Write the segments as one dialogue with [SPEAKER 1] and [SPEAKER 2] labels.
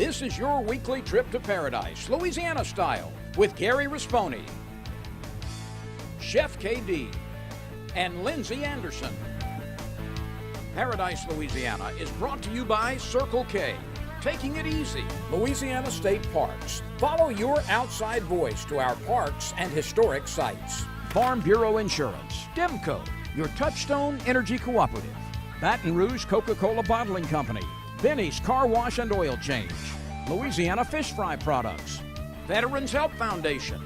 [SPEAKER 1] This is your weekly trip to paradise, Louisiana style, with Gary Risponi, Chef KD, and Lindsay Anderson. Paradise, Louisiana is brought to you by Circle K. Taking it easy, Louisiana State Parks. Follow your outside voice to our parks and historic sites. Farm Bureau Insurance, Demco, your Touchstone Energy Cooperative. Baton Rouge Coca-Cola Bottling Company, Benny's Car Wash and Oil Change, Louisiana Fish Fry Products, Veterans Help Foundation,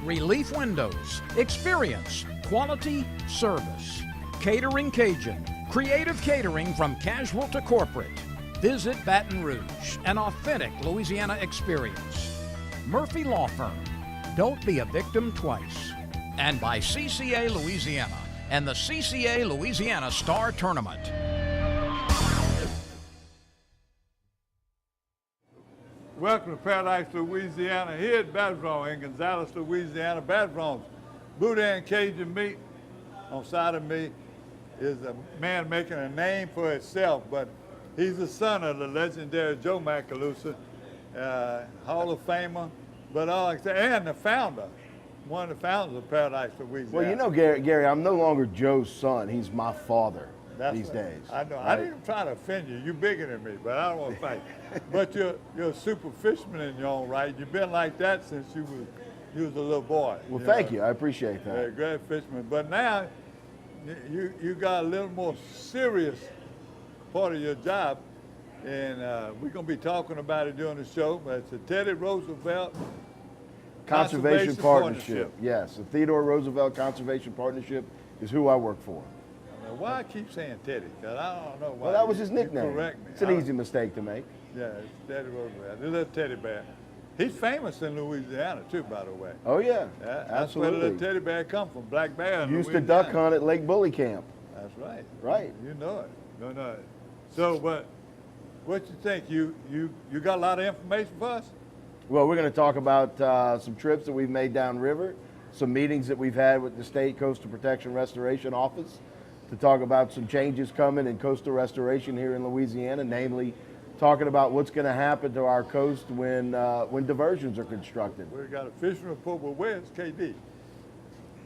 [SPEAKER 1] Relief Windows, Experience, Quality, Service, Catering Cajun, creative catering from casual to corporate. Visit Baton Rouge, an authentic Louisiana experience. Murphy Law Firm, don't be a victim twice. And by CCA Louisiana and the CCA Louisiana Star Tournament.
[SPEAKER 2] Welcome to Paradise, Louisiana, here at Baton in Gonzales, Louisiana. Baton's Boudin Cajun meat. On side of me is a man making a name for himself, but he's the son of the legendary Joe Macalusa, Hall of Famer, but and the founder, one of the founders of Paradise, Louisiana.
[SPEAKER 3] Well, you know, Gary, I'm no longer Joe's son. He's my father these
[SPEAKER 2] right.
[SPEAKER 3] days.
[SPEAKER 2] I know. Right? I didn't try to offend you. You're bigger than me, but I don't want to fight. But you're a super fisherman in your own right. You've been like that since you was a little boy.
[SPEAKER 3] Well, thank you. I appreciate that.
[SPEAKER 2] Yeah, great fisherman. But now you got a little more serious part of your job, and we're going to be talking about it during the show. But it's the Teddy Roosevelt
[SPEAKER 3] Conservation Partnership. Yes, the Theodore Roosevelt Conservation Partnership is who I work for.
[SPEAKER 2] Now, why I keep saying Teddy? Because I don't know why.
[SPEAKER 3] Well, that was his nickname.
[SPEAKER 2] Correct me.
[SPEAKER 3] It's an easy mistake to make.
[SPEAKER 2] Yeah, it's Teddy Roosevelt. The little teddy bear. He's famous in Louisiana too, by the way.
[SPEAKER 3] Oh yeah,
[SPEAKER 2] That's
[SPEAKER 3] absolutely.
[SPEAKER 2] where the little teddy bear come from, black bear. In
[SPEAKER 3] Used to
[SPEAKER 2] Louisiana.
[SPEAKER 3] duck hunt at Lake Bully Camp.
[SPEAKER 2] That's right.
[SPEAKER 3] Right.
[SPEAKER 2] You know it. You know it. So, but what you think? You got a lot of information for us?
[SPEAKER 3] Well, we're going to talk about some trips that we've made downriver, some meetings that we've had with the State Coastal Protection Restoration Office to talk about some changes coming in coastal restoration here in Louisiana, namely talking about what's going to happen to our coast when diversions are constructed.
[SPEAKER 2] We got a fishing report, but where's KD?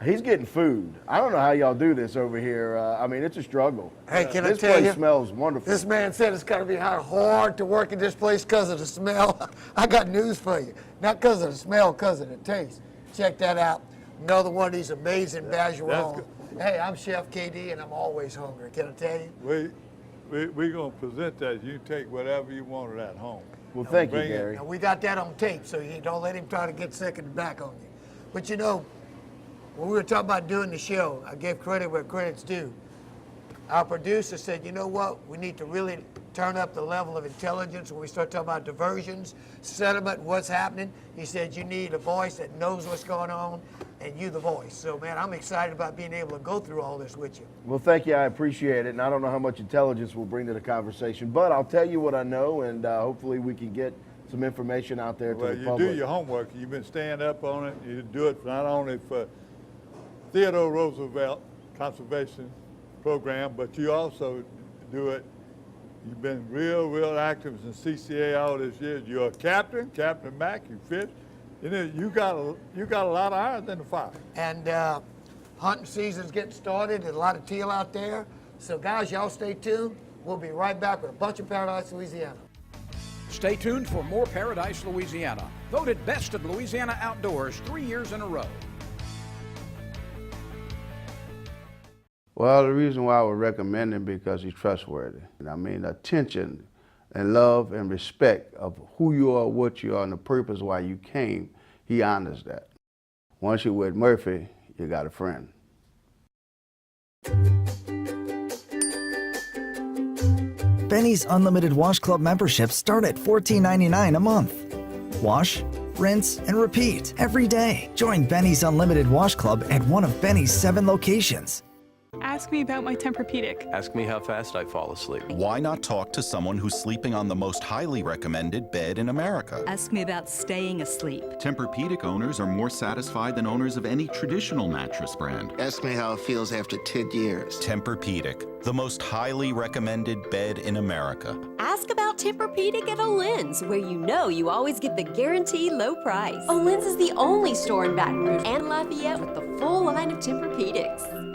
[SPEAKER 3] He's getting food. I don't know how y'all do this over here. I mean, it's a struggle.
[SPEAKER 4] Hey, can I
[SPEAKER 3] this
[SPEAKER 4] tell you?
[SPEAKER 3] place smells wonderful.
[SPEAKER 4] This man said it's got to be hard to work in this place because of the smell. I got news for you. Not because of the smell, because of the taste. Check that out. Another one of these amazing Bajoran. Hey, I'm Chef KD, and I'm always hungry. Can I tell you?
[SPEAKER 2] We're going to present that. You take whatever you want at home.
[SPEAKER 3] Well, thank you, Gary.
[SPEAKER 4] Now, we got that on tape, so you don't let him try to get sick in the back on you. But you know, when we were talking about doing the show, I gave credit where credit's due. Our producer said, you know what, we need to really turn up the level of intelligence when we start talking about diversions, settlement, what's happening. He said, you need a voice that knows what's going on, and you the voice. So, man, I'm excited about being able to go through all this with you.
[SPEAKER 3] Well, thank you. I appreciate it. And I don't know how much intelligence we'll bring to the conversation, but I'll tell you what I know, and hopefully we can get some information out there to the public.
[SPEAKER 2] Well, you do your homework. You've been staying up on it. You do it not only for Theodore Roosevelt Conservation Program, but you also do it. You've been real active in CCA all this year. You're a captain, Captain Mac. You fish. You know, you got a lot of irons in the fire.
[SPEAKER 4] And hunting season's getting started. There's a lot of teal out there. So, guys, y'all stay tuned. We'll be right back with a bunch of Paradise, Louisiana.
[SPEAKER 1] Stay tuned for more Paradise, Louisiana. Voted Best of Louisiana Outdoors 3 years in a row.
[SPEAKER 5] Well, the reason why I would recommend him because he's trustworthy. I mean, attention and love and respect of who you are, what you are, and the purpose why you came, he honors that. Once you're with Murphy, you got a friend.
[SPEAKER 6] Benny's Unlimited Wash Club memberships start at $14.99 a month. Wash, rinse, and repeat every day. Join Benny's Unlimited Wash Club at one of Benny's 7 locations.
[SPEAKER 7] Ask me about my Tempur-Pedic.
[SPEAKER 8] Ask me how fast I fall asleep.
[SPEAKER 9] Why not talk to someone who's sleeping on the most highly recommended bed in America?
[SPEAKER 10] Ask me about staying asleep.
[SPEAKER 9] Tempur-Pedic owners are more satisfied than owners of any traditional mattress brand.
[SPEAKER 11] Ask me how it feels after 10 years.
[SPEAKER 9] Tempur-Pedic, the most highly recommended bed in America.
[SPEAKER 12] Ask about Tempur-Pedic at Olin's, where you know you always get the guaranteed low price. Olin's is the only store in Baton Rouge and Lafayette with the full line of Tempur-Pedics.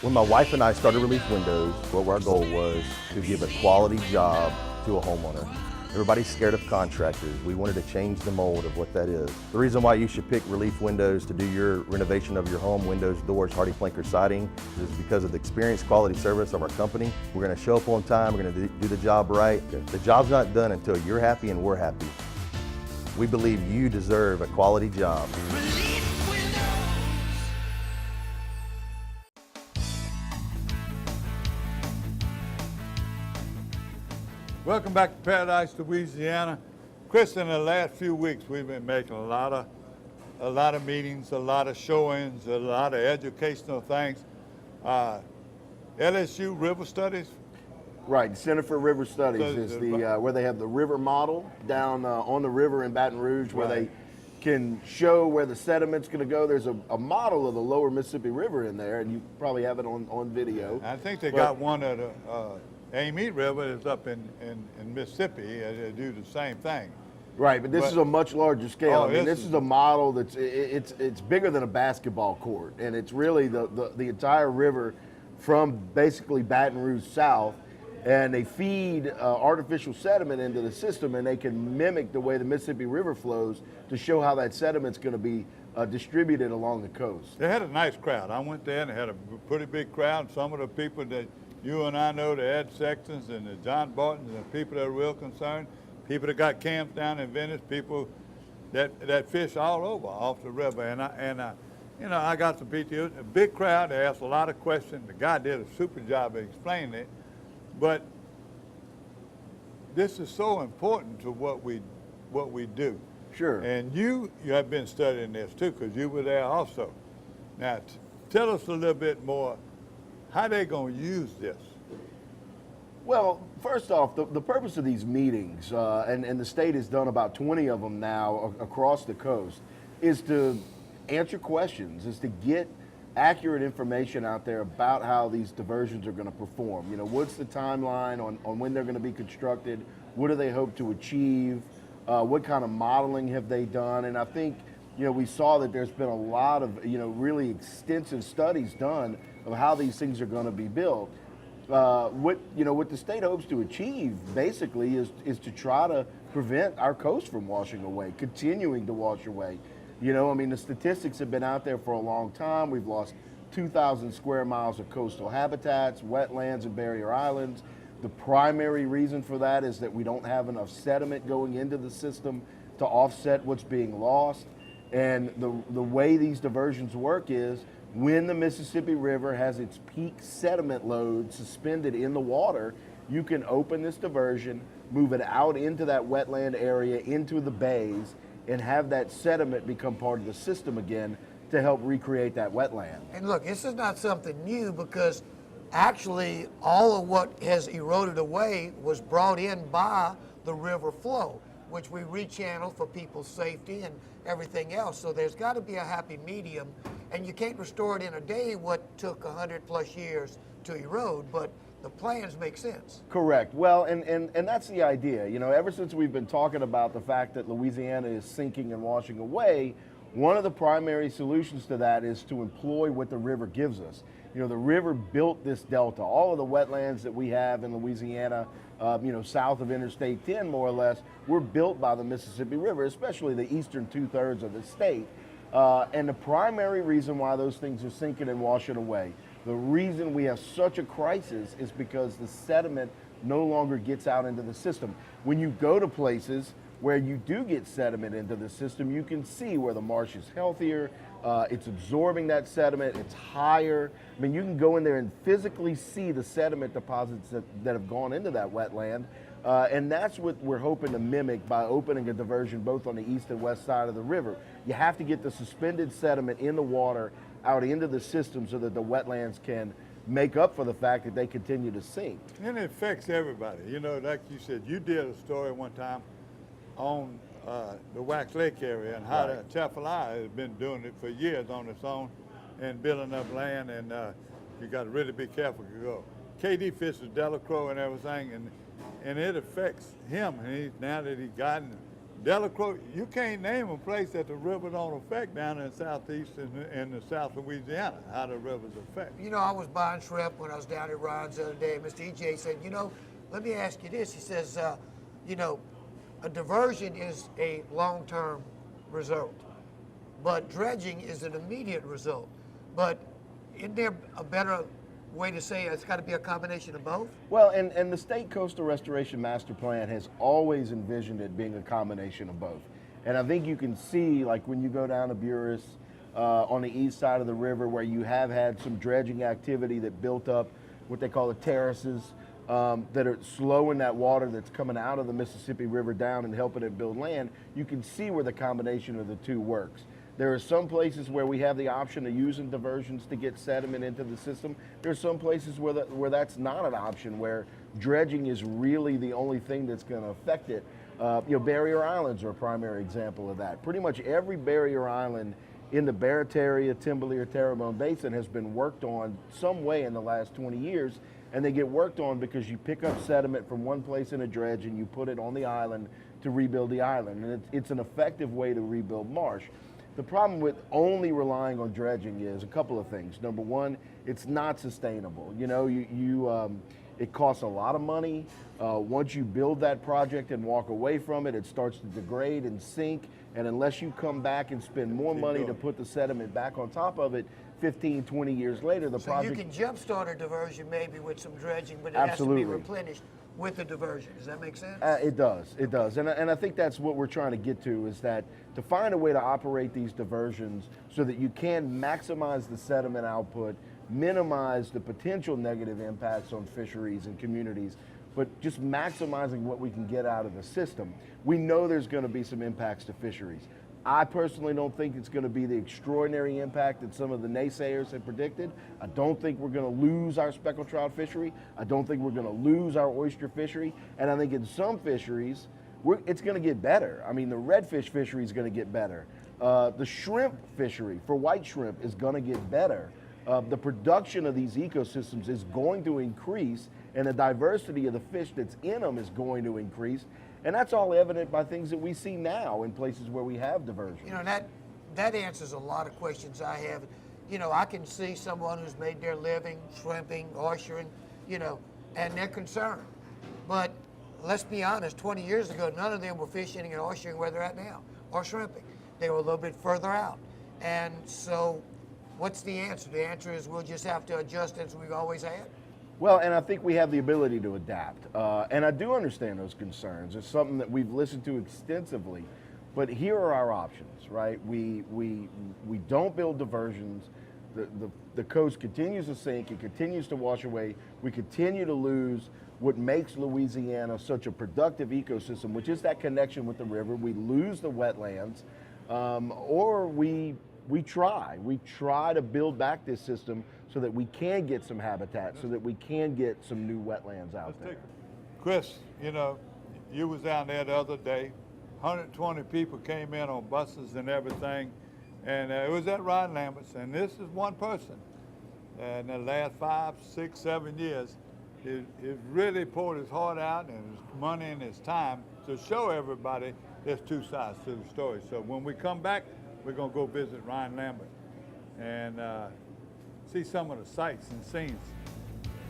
[SPEAKER 3] When my wife and I started Relief Windows, what our goal was to give a quality job to a homeowner. Everybody's scared of contractors. We wanted to change the mold of what that is. The reason why you should pick Relief Windows to do your renovation of your home, windows, doors, hardy plank, or siding, is because of the experience, quality service of our company. We're going to show up on time. We're going to do the job right. The job's not done until you're happy and we're happy. We believe you deserve a quality job.
[SPEAKER 2] Welcome back to Paradise, Louisiana. Chris, in the last few weeks, we've been making a lot of meetings, a lot of showings, a lot of educational things. LSU River Studies.
[SPEAKER 3] Right, the Center for River Studies is the where they have the river model down on the river in Baton Rouge, where they can show where the sediment's going to go. There's a model of the lower Mississippi River in there, and you probably have it on video.
[SPEAKER 2] I think they got one at Amite River is up in Mississippi. They do the same thing.
[SPEAKER 3] Right, but this is a much larger scale. I mean, this is a model that's it's bigger than a basketball court, and it's really the entire river from basically Baton Rouge south, and they feed artificial sediment into the system, and they can mimic the way the Mississippi River flows to show how that sediment's going to be distributed along the coast.
[SPEAKER 2] They had a nice crowd. I went there and they had a pretty big crowd. Some of the people that you and I know, the Ed Sextons and the John Bartons, and people that are real concerned, people that got camps down in Venice, people that fish all over off the river. And I got some people, a big crowd. They asked a lot of questions. The guy did a super job of explaining it. But this is so important to what we do.
[SPEAKER 3] Sure.
[SPEAKER 2] And you have been studying this too, because you were there also. Now, tell us a little bit more. How they going to use this?
[SPEAKER 3] Well, first off, the purpose of these meetings, and the state has done about 20 of them now across the coast, is to answer questions, is to get accurate information out there about how these diversions are going to perform. You know, what's the timeline on when they're going to be constructed? What do they hope to achieve? What kind of modeling have they done? And I think, you know, we saw that there's been a lot of, you know, really extensive studies done of how these things are going to be built. What the state hopes to achieve basically is to try to prevent our coast from washing away, continuing to wash away. You know, I mean, the statistics have been out there for a long time. We've lost 2,000 square miles of coastal habitats, wetlands, and barrier islands. The primary reason for that is that we don't have enough sediment going into the system to offset what's being lost. And the way these diversions work is when the Mississippi River has its peak sediment load suspended in the water, you can open this diversion, move it out into that wetland area, into the bays, and have that sediment become part of the system again to help recreate that wetland.
[SPEAKER 4] And look, this is not something new, because actually all of what has eroded away was brought in by the river flow, which we rechannel for people's safety and everything else. So there's got to be a happy medium, and you can't restore it in a day what took 100+ years to erode, but the plans make sense.
[SPEAKER 3] Correct. Well, and that's the idea. You know, ever since we've been talking about the fact that Louisiana is sinking and washing away, one of the primary solutions to that is to employ what the river gives us. You know, the river built this delta. All of the wetlands that we have in Louisiana, south of Interstate 10, more or less, were built by the Mississippi River, especially the eastern 2/3 of the state. And the primary reason why those things are sinking and washing away, the reason we have such a crisis, is because the sediment no longer gets out into the system. When you go to places where you do get sediment into the system, you can see where the marsh is healthier, it's absorbing that sediment, it's higher. I mean, you can go in there and physically see the sediment deposits that have gone into that wetland. And that's what we're hoping to mimic by opening a diversion both on the east and west side of the river. You have to get the suspended sediment in the water out into the system so that the wetlands can make up for the fact that they continue to sink.
[SPEAKER 2] And it affects everybody. You know, like you said, you did a story one time on the Wax Lake area and how the Tafalaya has been doing it for years on its own and building up land, and you got to really be careful to go. KD fishes Delacroix and everything, and it affects him. And now that he's gotten Delacroix, you can't name a place that the river don't affect down in the southeast and the South Louisiana, how the rivers affect.
[SPEAKER 4] You know, I was buying shrimp when I was down at Ron's the other day. Mr. EJ said, you know, let me ask you this. He says, you know, a diversion is a long-term result, but dredging is an immediate result. But isn't there a better way to say it's got to be a combination of both?
[SPEAKER 3] Well, and the State Coastal Restoration Master Plan has always envisioned it being a combination of both. And I think you can see, like when you go down to Buras on the east side of the river, where you have had some dredging activity that built up what they call the terraces, that are slowing that water that's coming out of the Mississippi River down and helping it build land. You can see where the combination of the two works. There are some places where we have the option of using diversions to get sediment into the system. There are some places where that's not an option, where dredging is really the only thing that's going to affect it. You know, barrier islands are a primary example of that. Pretty much every barrier island in the Barataria, Timberlea, Terrebonne Basin has been worked on some way in the last 20 years, and they get worked on because you pick up sediment from one place in a dredge and you put it on the island to rebuild the island. And it's an effective way to rebuild marsh. The problem with only relying on dredging is a couple of things. Number one, it's not sustainable. You know, it costs a lot of money. Once you build that project and walk away from it, it starts to degrade and sink. And unless you come back and spend more money to put the sediment back on top of it, 15, 20 years later, the project...
[SPEAKER 4] So you can jumpstart a diversion maybe with some dredging, but it
[SPEAKER 3] Absolutely.
[SPEAKER 4] has to be replenished with the diversion. Does that make sense?
[SPEAKER 3] It does, it does. And I think that's what we're trying to get to, is that to find a way to operate these diversions so that you can maximize the sediment output, minimize the potential negative impacts on fisheries and communities, but just maximizing what we can get out of the system. We know there's going to be some impacts to fisheries. I personally don't think it's going to be the extraordinary impact that some of the naysayers have predicted. I don't think we're going to lose our speckled trout fishery. I don't think we're going to lose our oyster fishery. And I think in some fisheries, it's going to get better. I mean, the redfish fishery is going to get better. The shrimp fishery for white shrimp is going to get better. The production of these ecosystems is going to increase, and the diversity of the fish that's in them is going to increase. And that's all evident by things that we see now in places where we have diversion.
[SPEAKER 4] You know, that answers a lot of questions I have. You know, I can see someone who's made their living shrimping, oystering, you know, and they're concerned. But let's be honest, 20 years ago, none of them were fishing and oystering where they're at now, or shrimping. They were a little bit further out. And so what's the answer? The answer is we'll just have to adjust as we've always had.
[SPEAKER 3] Well, and I think we have the ability to adapt. And I do understand those concerns. It's something that we've listened to extensively. But here are our options, right? We don't build diversions. The coast continues to sink. It continues to wash away. We continue to lose what makes Louisiana such a productive ecosystem, which is that connection with the river. We lose the wetlands, or we try to build back this system so that we can get some habitat, so that we can get some new wetlands out there.
[SPEAKER 2] Chris, you know, you was down there the other day. 120 people came in on buses and everything, and it was at Ron Lambert's, and this is one person. And the last 5, 6, 7 years, he really poured his heart out and his money and his time to show everybody there's two sides to the story. So when we come back, we're going to go visit Ryan Lambert and see some of the sights and scenes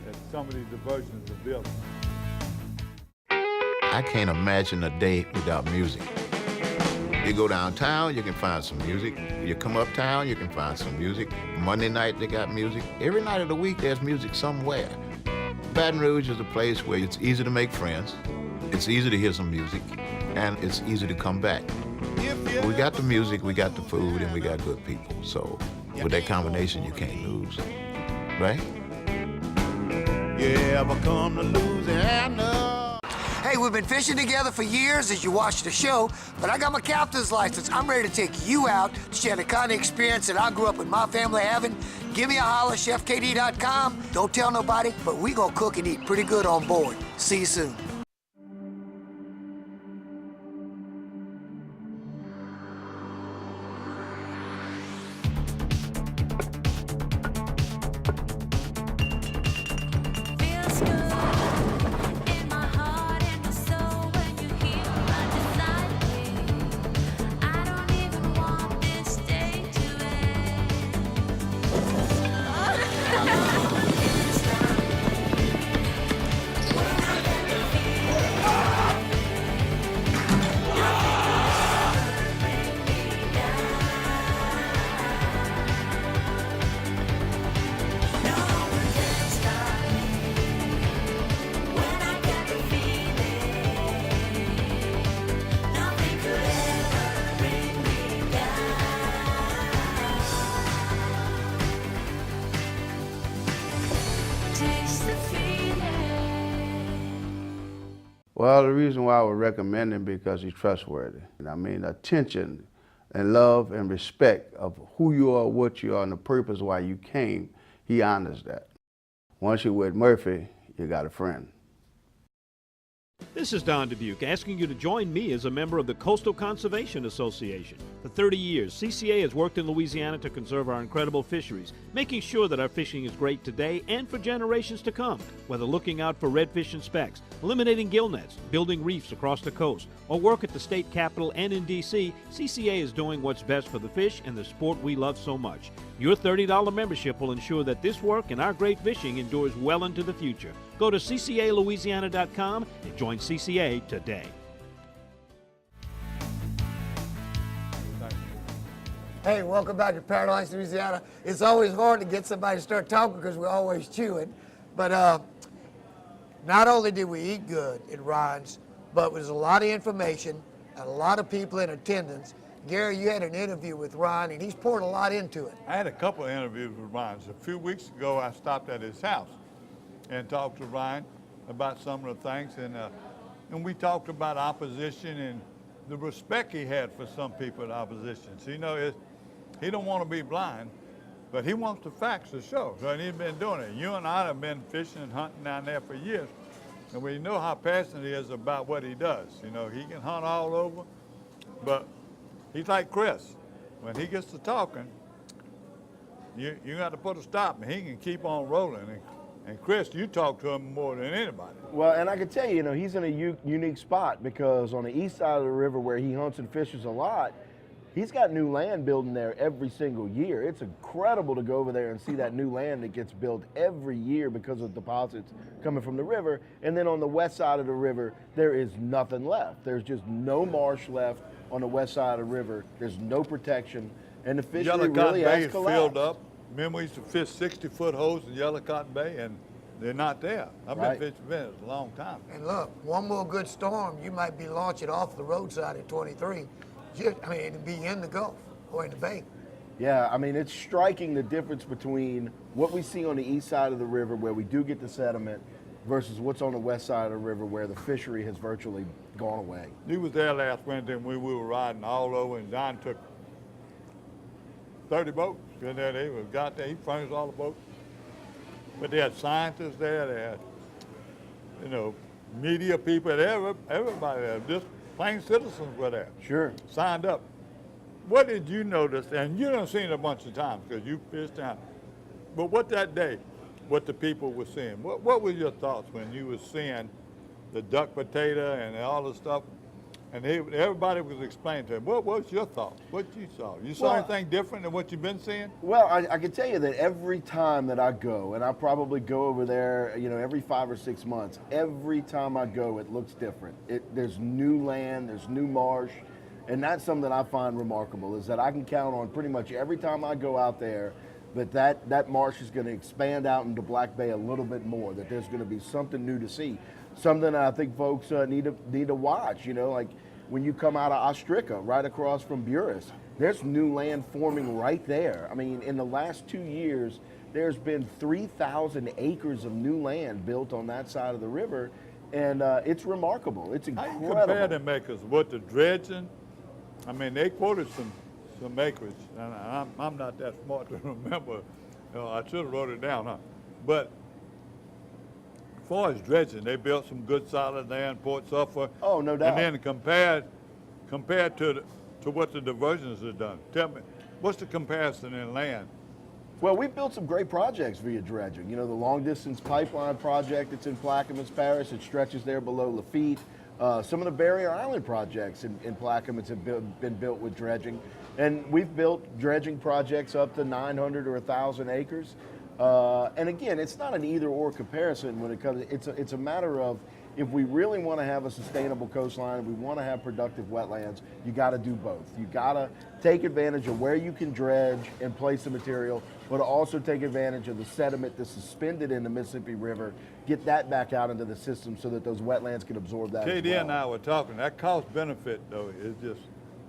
[SPEAKER 2] that some of these diversions are built.
[SPEAKER 7] I can't imagine a day without music. You go downtown, you can find some music. You come uptown, you can find some music. Monday night, they got music. Every night of the week, there's music somewhere. Baton Rouge is a place where it's easy to make friends, it's easy to hear some music, and it's easy to come back. We got the music, we got the food, and we got good people. So with that combination, you can't lose, right? You ever come to Louisiana?
[SPEAKER 13] Hey,
[SPEAKER 4] Hey, we've been fishing together for years, as you watch the show, but I got my captain's license. I'm ready to take you out to share the kind of experience that I grew up with my family having. Give me a holler, chefkd.com. Don't tell nobody, but we gonna cook and eat pretty good on board. See you soon.
[SPEAKER 5] Well, the reason why I would recommend him because he's trustworthy. I mean, attention and love and respect of who you are, what you are, and the purpose why you came, he honors that. Once you're with Murphy, you got a friend.
[SPEAKER 13] This is Don Dubuque asking you to join me as a member of the Coastal Conservation Association. For 30 years, CCA has worked in Louisiana to conserve our incredible fisheries, making sure that our fishing is great today and for generations to come. Whether looking out for redfish and specks, eliminating gill nets, building reefs across the coast, or work at the state capitol and in D.C., CCA is doing what's best for the fish and the sport we love so much. Your $30 membership will ensure that this work and our great fishing endures well into the future. Go to ccalouisiana.com and join CCA today.
[SPEAKER 4] Hey, welcome back to Paradise, Louisiana. It's always hard to get somebody to start talking because we're always chewing. But not only did we eat good at Ryan's, but there's a lot of information and a lot of people in attendance. Gary, you had an interview with Ryan, and he's poured a lot into it.
[SPEAKER 2] I had a couple of interviews with Ryan. A few weeks ago, I stopped at his house and talked to Ryan about some of the things, and we talked about opposition and the respect he had for some people in opposition. So, you know, he don't want to be blind, but he wants the facts to show. So, and he's been doing it. You and I have been fishing and hunting down there for years, and we know how passionate he is about what he does. You know, he can hunt all over, but he's like Chris. When he gets to talking, you got to put a stop, and he can keep on rolling. And Chris, you talk to him more than anybody.
[SPEAKER 3] Well, and I can tell you, he's in a unique spot because on the east side of the river where he hunts and fishes a lot, he's got new land building there every single year. It's incredible to go over there and see that new land that gets built every year because of deposits coming from the river. And then on the west side of the river, there is nothing left. There's just no marsh left on the west side of the river. There's no protection, and the fishery really has collapsed.
[SPEAKER 2] Filled up. Remember, we used to fish 60-foot holes in Yellow Cotton Bay, and they're not there. I've been fishing Venice a long time.
[SPEAKER 4] And look, one more good storm, you might be launching off the roadside at 23. It'd be in the Gulf or in the Bay.
[SPEAKER 3] Yeah, I mean, it's striking the difference between what we see on the east side of the river where we do get the sediment versus what's on the west side of the river where the fishery has virtually gone away.
[SPEAKER 2] He was there last winter, and we were riding all over, and John took 30 boats. And there they got there. He furnished all the boats. But they had scientists there. They had, media people. Everybody there. Just plain citizens were there.
[SPEAKER 3] Sure.
[SPEAKER 2] Signed up. What did you notice? And you done seen it a bunch of times because you fished down. But what that day, what the people were seeing? What were your thoughts when you were seeing the duck potato and all the stuff? And everybody was explaining to him. What was your thoughts? What you saw? You saw anything different than what you've been seeing?
[SPEAKER 3] Well, I can tell you that every time that I go, and I probably go over there, every 5 or 6 months, every time I go, it looks different. There's new land, there's new marsh, and that's something that I find remarkable, is that I can count on pretty much every time I go out there that marsh is going to expand out into Black Bay a little bit more, that there's going to be something new to see. Something I think folks need to watch, like when you come out of Ostrika, right across from Buras, there's new land forming right there. I mean, in the last 2 years, there's been 3,000 acres of new land built on that side of the river, and it's remarkable. It's
[SPEAKER 2] How
[SPEAKER 3] incredible.
[SPEAKER 2] you compare them acres with the dredging? I mean, they quoted some acreage, and I'm not that smart to remember. I should have wrote it down, huh? But as far as dredging, they built some good solid land, Port Suffolk.
[SPEAKER 3] Oh, no doubt.
[SPEAKER 2] And then compared to what the diversions have done. Tell me, what's the comparison in land?
[SPEAKER 3] Well, we've built some great projects via dredging. You know, the long distance pipeline project that's in Plaquemines Parish, it stretches there below Lafitte. Some of the Barrier Island projects in Plaquemines have been built with dredging. And we've built dredging projects up to 900 or 1,000 acres. And again, it's not an either or comparison when it comes, it's a matter of, if we really want to have a sustainable coastline, we want to have productive wetlands, you got to do both. You got to take advantage of where you can dredge and place the material, but also take advantage of the sediment that's suspended in the Mississippi River, get that back out into the system so that those wetlands can absorb that as
[SPEAKER 2] KD
[SPEAKER 3] well.
[SPEAKER 2] and I were talking, that cost benefit though is just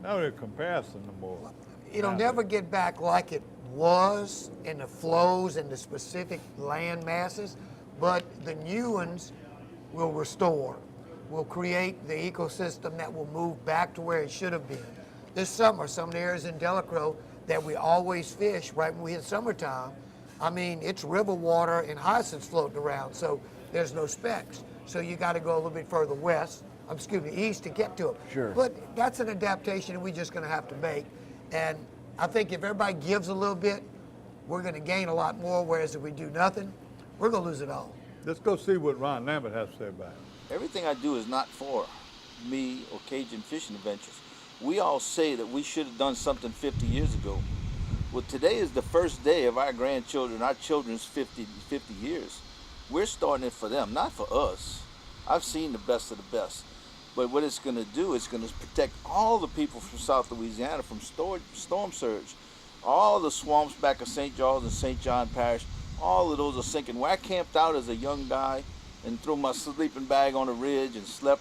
[SPEAKER 2] not a comparison no more.
[SPEAKER 4] It'll never get back like it was in the flows and the specific land masses, but the new ones will restore, will create the ecosystem that will move back to where it should have been. This summer, some of the areas in Delacroix that we always fish right when we hit summertime, I mean, it's river water and hyacinths floating around, so there's no specks. So you got to go a little bit further east to get to them.
[SPEAKER 3] Sure.
[SPEAKER 4] But that's an adaptation we're just going to have to make. And I think if everybody gives a little bit, we're going to gain a lot more, whereas if we do nothing, we're going to lose it all.
[SPEAKER 2] Let's go see what Ron Lambert has to say about it.
[SPEAKER 14] Everything I do is not for me or Cajun Fishing Adventures. We all say that we should have done something 50 years ago. Well, today is the first day of our grandchildren, our children's 50 years. We're starting it for them, not for us. I've seen the best of the best. But what it's going to do, it's going to protect all the people from South Louisiana from storm surge. All the swamps back of St. Charles and St. John Parish, all of those are sinking. Where I camped out as a young guy and threw my sleeping bag on a ridge and slept,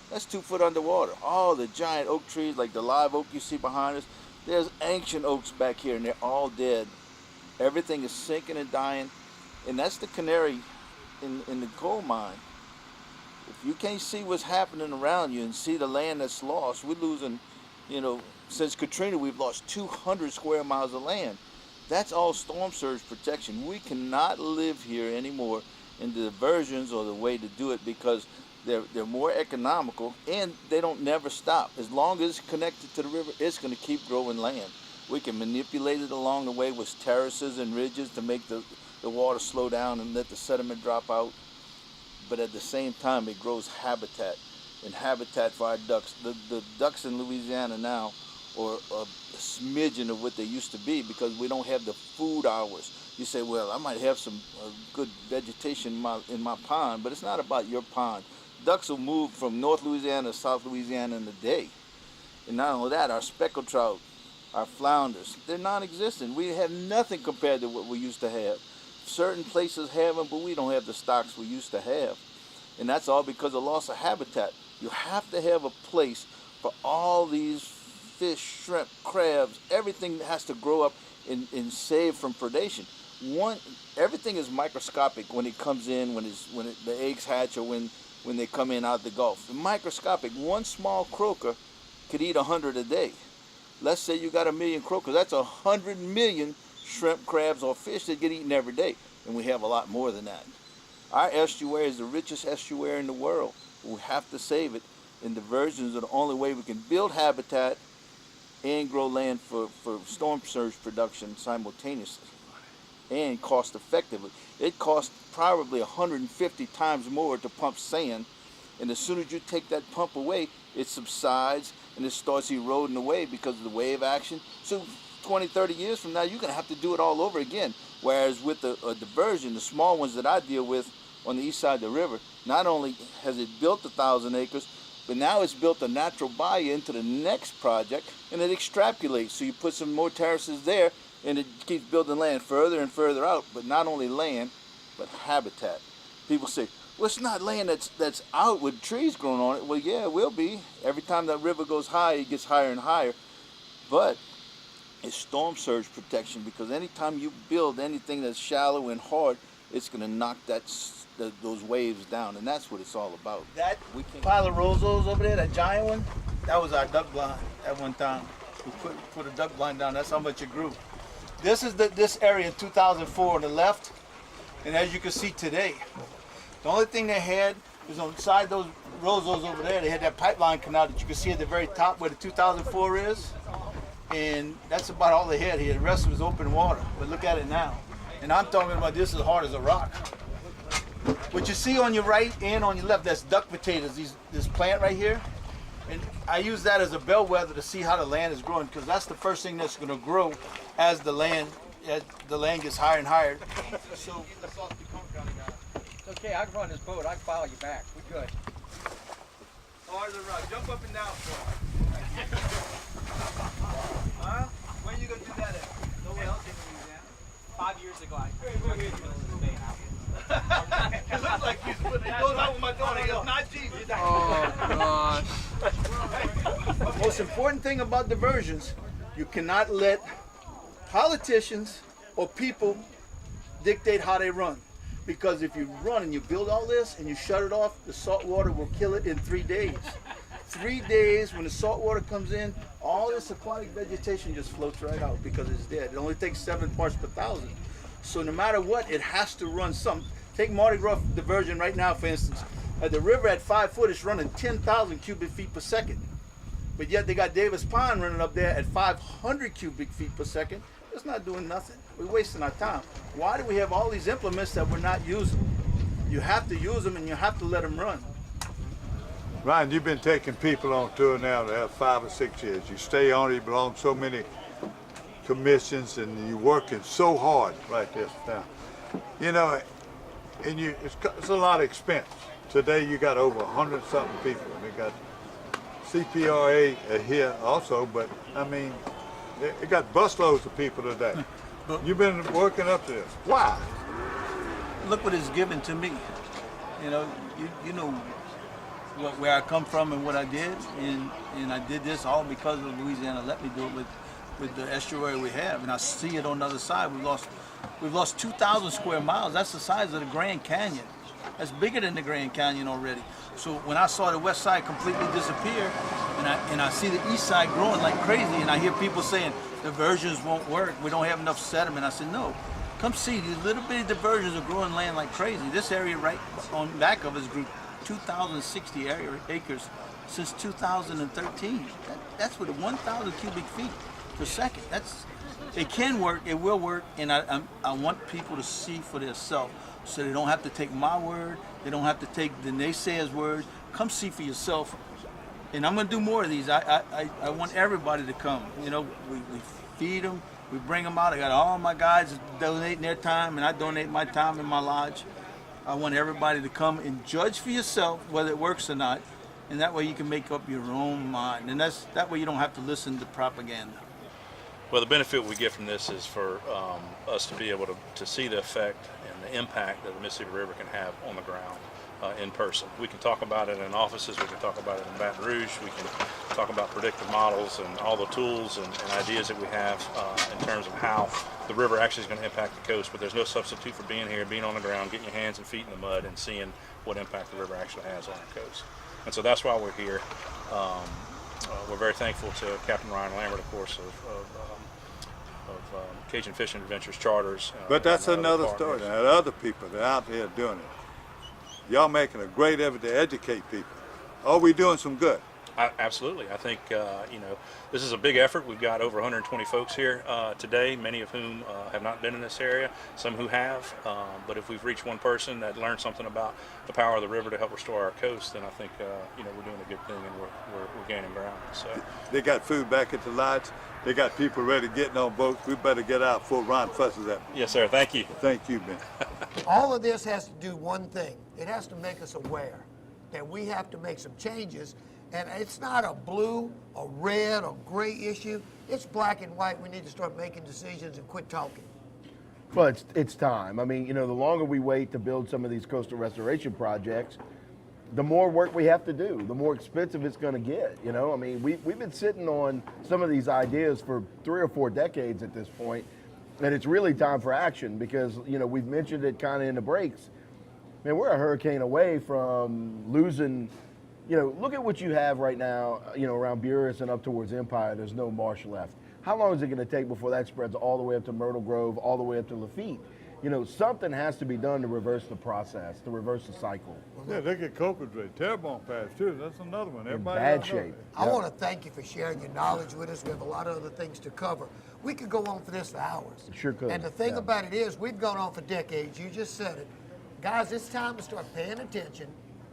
[SPEAKER 14] that's 2 foot underwater. All the giant oak trees, like the live oak you see behind us, there's ancient oaks back here and they're all dead. Everything is sinking and dying, and that's the canary in the coal mine. If you can't see what's happening around you and see the land that's lost, we're losing, since Katrina, we've lost 200 square miles of land. That's all storm surge protection. We cannot live here anymore in the diversions or the way to do it because they're more economical and they don't never stop. As long as it's connected to the river, it's going to keep growing land. We can manipulate it along the way with terraces and ridges to make the water slow down and let the sediment drop out. But at the same time, it grows habitat, and habitat for our ducks. The ducks in Louisiana now are a smidgen of what they used to be because we don't have the food hours. You say, well, I might have some good vegetation in my pond, but it's not about your pond. Ducks will move from North Louisiana to South Louisiana in a day. And not only that, our speckled trout, our flounders, they're non-existent. We have nothing compared to what we used to have. Certain places have them, but we don't have the stocks we used to have. And that's all because of loss of habitat. You have to have a place for all these fish, shrimp, crabs, everything has to grow up and save from predation. Everything is microscopic when it comes in, when the eggs hatch, or when they come in out the Gulf. Microscopic. One small croaker could eat 100 a day. Let's say you got 1 million croakers. That's 100 million shrimp, crabs, or fish that get eaten every day. And we have a lot more than that. Our estuary is the richest estuary in the world. We have to save it. And diversions are the only way we can build habitat and grow land for storm surge production simultaneously and cost effectively. It costs probably 150 times more to pump sand, and as soon as you take that pump away, it subsides and it starts eroding away because of the wave action. So 20, 30 years from now, you're going to have to do it all over again. Whereas with a diversion, the small ones that I deal with on the east side of the river, not only has it built 1,000 acres, but now it's built a natural bayou into the next project, and it extrapolates. So you put some more terraces there, and it keeps building land further and further out, but not only land, but habitat. People say, well, it's not land that's out with trees growing on it. Well, yeah, it will be. Every time that river goes high, it gets higher and higher. But it's storm surge protection, because anytime you build anything that's shallow and hard, it's going to knock that those waves down, and that's what it's all about.
[SPEAKER 15] That pile of Rosos over there, that giant one, that was our duck blind at one time. We put a duck blind down. That's how much it grew. This is this area in 2004 on the left, and as you can see today, the only thing they had was on the side of those Rosos over there. They had that pipeline canal that you can see at the very top where the 2004 is, and that's about all they had here. The rest was open water. But look at it now, and I'm talking about this as hard as a rock. What you see on your right and on your left, that's duck potatoes. This plant right here. And I use that as a bellwether to see how the land is growing, because that's the first thing that's going to grow as the land gets higher and higher. So,
[SPEAKER 16] okay, I can run this boat. I can follow you back. We're good.
[SPEAKER 15] Hard as a rock. Jump up and down for it. Huh? When are you going to do that at? Nowhere else in Louisiana?
[SPEAKER 16] 5 years ago, I went to the middle of the bay out.
[SPEAKER 15] It looks like he's putting it goes out with my daughter. He goes, not Jesus.
[SPEAKER 16] Oh,
[SPEAKER 15] gosh. Most important thing about diversions, you cannot let politicians or people dictate how they run. Because if you run and you build all this and you shut it off, the salt water will kill it in 3 days. 3 days, when the salt water comes in, all this aquatic vegetation just floats right out because it's dead. It only takes 7 parts per thousand. So no matter what, it has to run some. Take Mardi Gras diversion right now, for instance. At the river at 5 foot, it's running 10,000 cubic feet per second. But yet they got Davis Pond running up there at 500 cubic feet per second. It's not doing nothing. We're wasting our time. Why do we have all these implements that we're not using? You have to use them and you have to let them run.
[SPEAKER 2] Ryan, you've been taking people on tour now that have 5 or 6 years. You stay on it, you belong to so many commissions, and you're working so hard right this now. You know, and it's a lot of expense. Today you got over 100-something people. They got CPRA here also, but I mean, they got busloads of people today. You've been working up to this. Why?
[SPEAKER 15] Look what it's given to me. You know, you know where I come from and what I did, and I did this all because of Louisiana let me do it with the estuary we have, and I see it on the other side. We've lost 2,000 square miles. That's the size of the Grand Canyon. That's bigger than the Grand Canyon already. So when I saw the west side completely disappear, and I see the east side growing like crazy, and I hear people saying diversions won't work, we don't have enough sediment. I said, no, come see, these little bitty diversions are growing land like crazy. This area right on back of us grew 2,060 acres since 2013. That's with 1,000 cubic feet per second. It can work, it will work, and I want people to see for themselves, so they don't have to take my word, they don't have to take the naysayers' word. Come see for yourself, and I'm gonna do more of these. I want everybody to come. You know, we feed them, we bring them out. I got all my guys donating their time, and I donate my time in my lodge. I want everybody to come and judge for yourself whether it works or not, and that way you can make up your own mind, and that way you don't have to listen to propaganda.
[SPEAKER 17] Well, the benefit we get from this is for us to be able to see the effect and the impact that the Mississippi River can have on the ground in person. We can talk about it in offices, we can talk about it in Baton Rouge, we can talk about predictive models and all the tools and ideas that we have in terms of how the river actually is going to impact the coast, but there's no substitute for being here, being on the ground, getting your hands and feet in the mud and seeing what impact the river actually has on our coast. And so that's why we're here. We're very thankful to Captain Ryan Lambert, of course, of Cajun Fishing Adventures Charters.
[SPEAKER 2] But that's another story. There are other people that are out there doing it. Y'all making a great effort to educate people. Are we doing some good?
[SPEAKER 17] Absolutely. I think, you know, this is a big effort. We've got over 120 folks here today, many of whom have not been in this area, some who have. But if we've reached one person that learned something about the power of the river to help restore our coast, then I think, you know, we're doing a good thing and we're gaining ground. So
[SPEAKER 2] they got food back at the lodge. They got people ready getting on boats. We better get out before Ron fusses at me.
[SPEAKER 17] Yes, sir. Thank you.
[SPEAKER 2] Thank you, Ben.
[SPEAKER 4] All of this has to do one thing. It has to make us aware that we have to make some changes. And it's not a blue, a red, or gray issue. It's black and white. We need to start making decisions and quit talking.
[SPEAKER 3] Well, it's time. I mean, you know, the longer we wait to build some of these coastal restoration projects, the more work we have to do, the more expensive it's going to get. You know, I mean, we've been sitting on some of these ideas for 3 or 4 decades at this point, and it's really time for action because, you know, we've mentioned it kind of in the breaks. Man, we're a hurricane away from losing. You know, look at what you have right now, you know, around Buras and up towards Empire. There's no marsh left. How long is it going to take before that spreads all the way up to Myrtle Grove, all the way up to Lafitte? You know, something has to be done to reverse the process, to reverse the cycle.
[SPEAKER 2] Yeah, look at Cocodrie, Terrebonne Pass too. That's another one. Everybody
[SPEAKER 3] bad
[SPEAKER 2] ought to know
[SPEAKER 3] shape.
[SPEAKER 2] that.
[SPEAKER 4] I want to thank you for sharing your knowledge with us. We have a lot of other things to cover. We could go on for this for hours.
[SPEAKER 3] Sure could.
[SPEAKER 4] And the thing about it is, we've gone on for decades. You just said it. Guys, it's time to start paying attention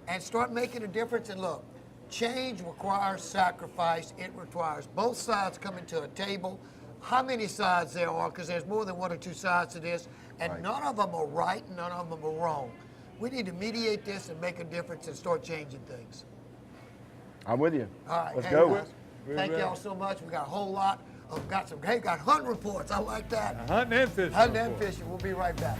[SPEAKER 4] and start making a difference. And look, change requires sacrifice. It requires both sides coming to a table. How many sides there are, because there's more than one or two sides to this, and none of them are right and none of them are wrong. We need to mediate this and make a difference and start changing things.
[SPEAKER 3] I'm with you.
[SPEAKER 4] All right,
[SPEAKER 3] Let's
[SPEAKER 4] hey,
[SPEAKER 3] go.
[SPEAKER 4] guys, thank y'all so much. We got a whole lot of, got hunting reports. I like that.
[SPEAKER 2] Hunting and fishing.
[SPEAKER 4] Hunting and fishing. We'll be right back.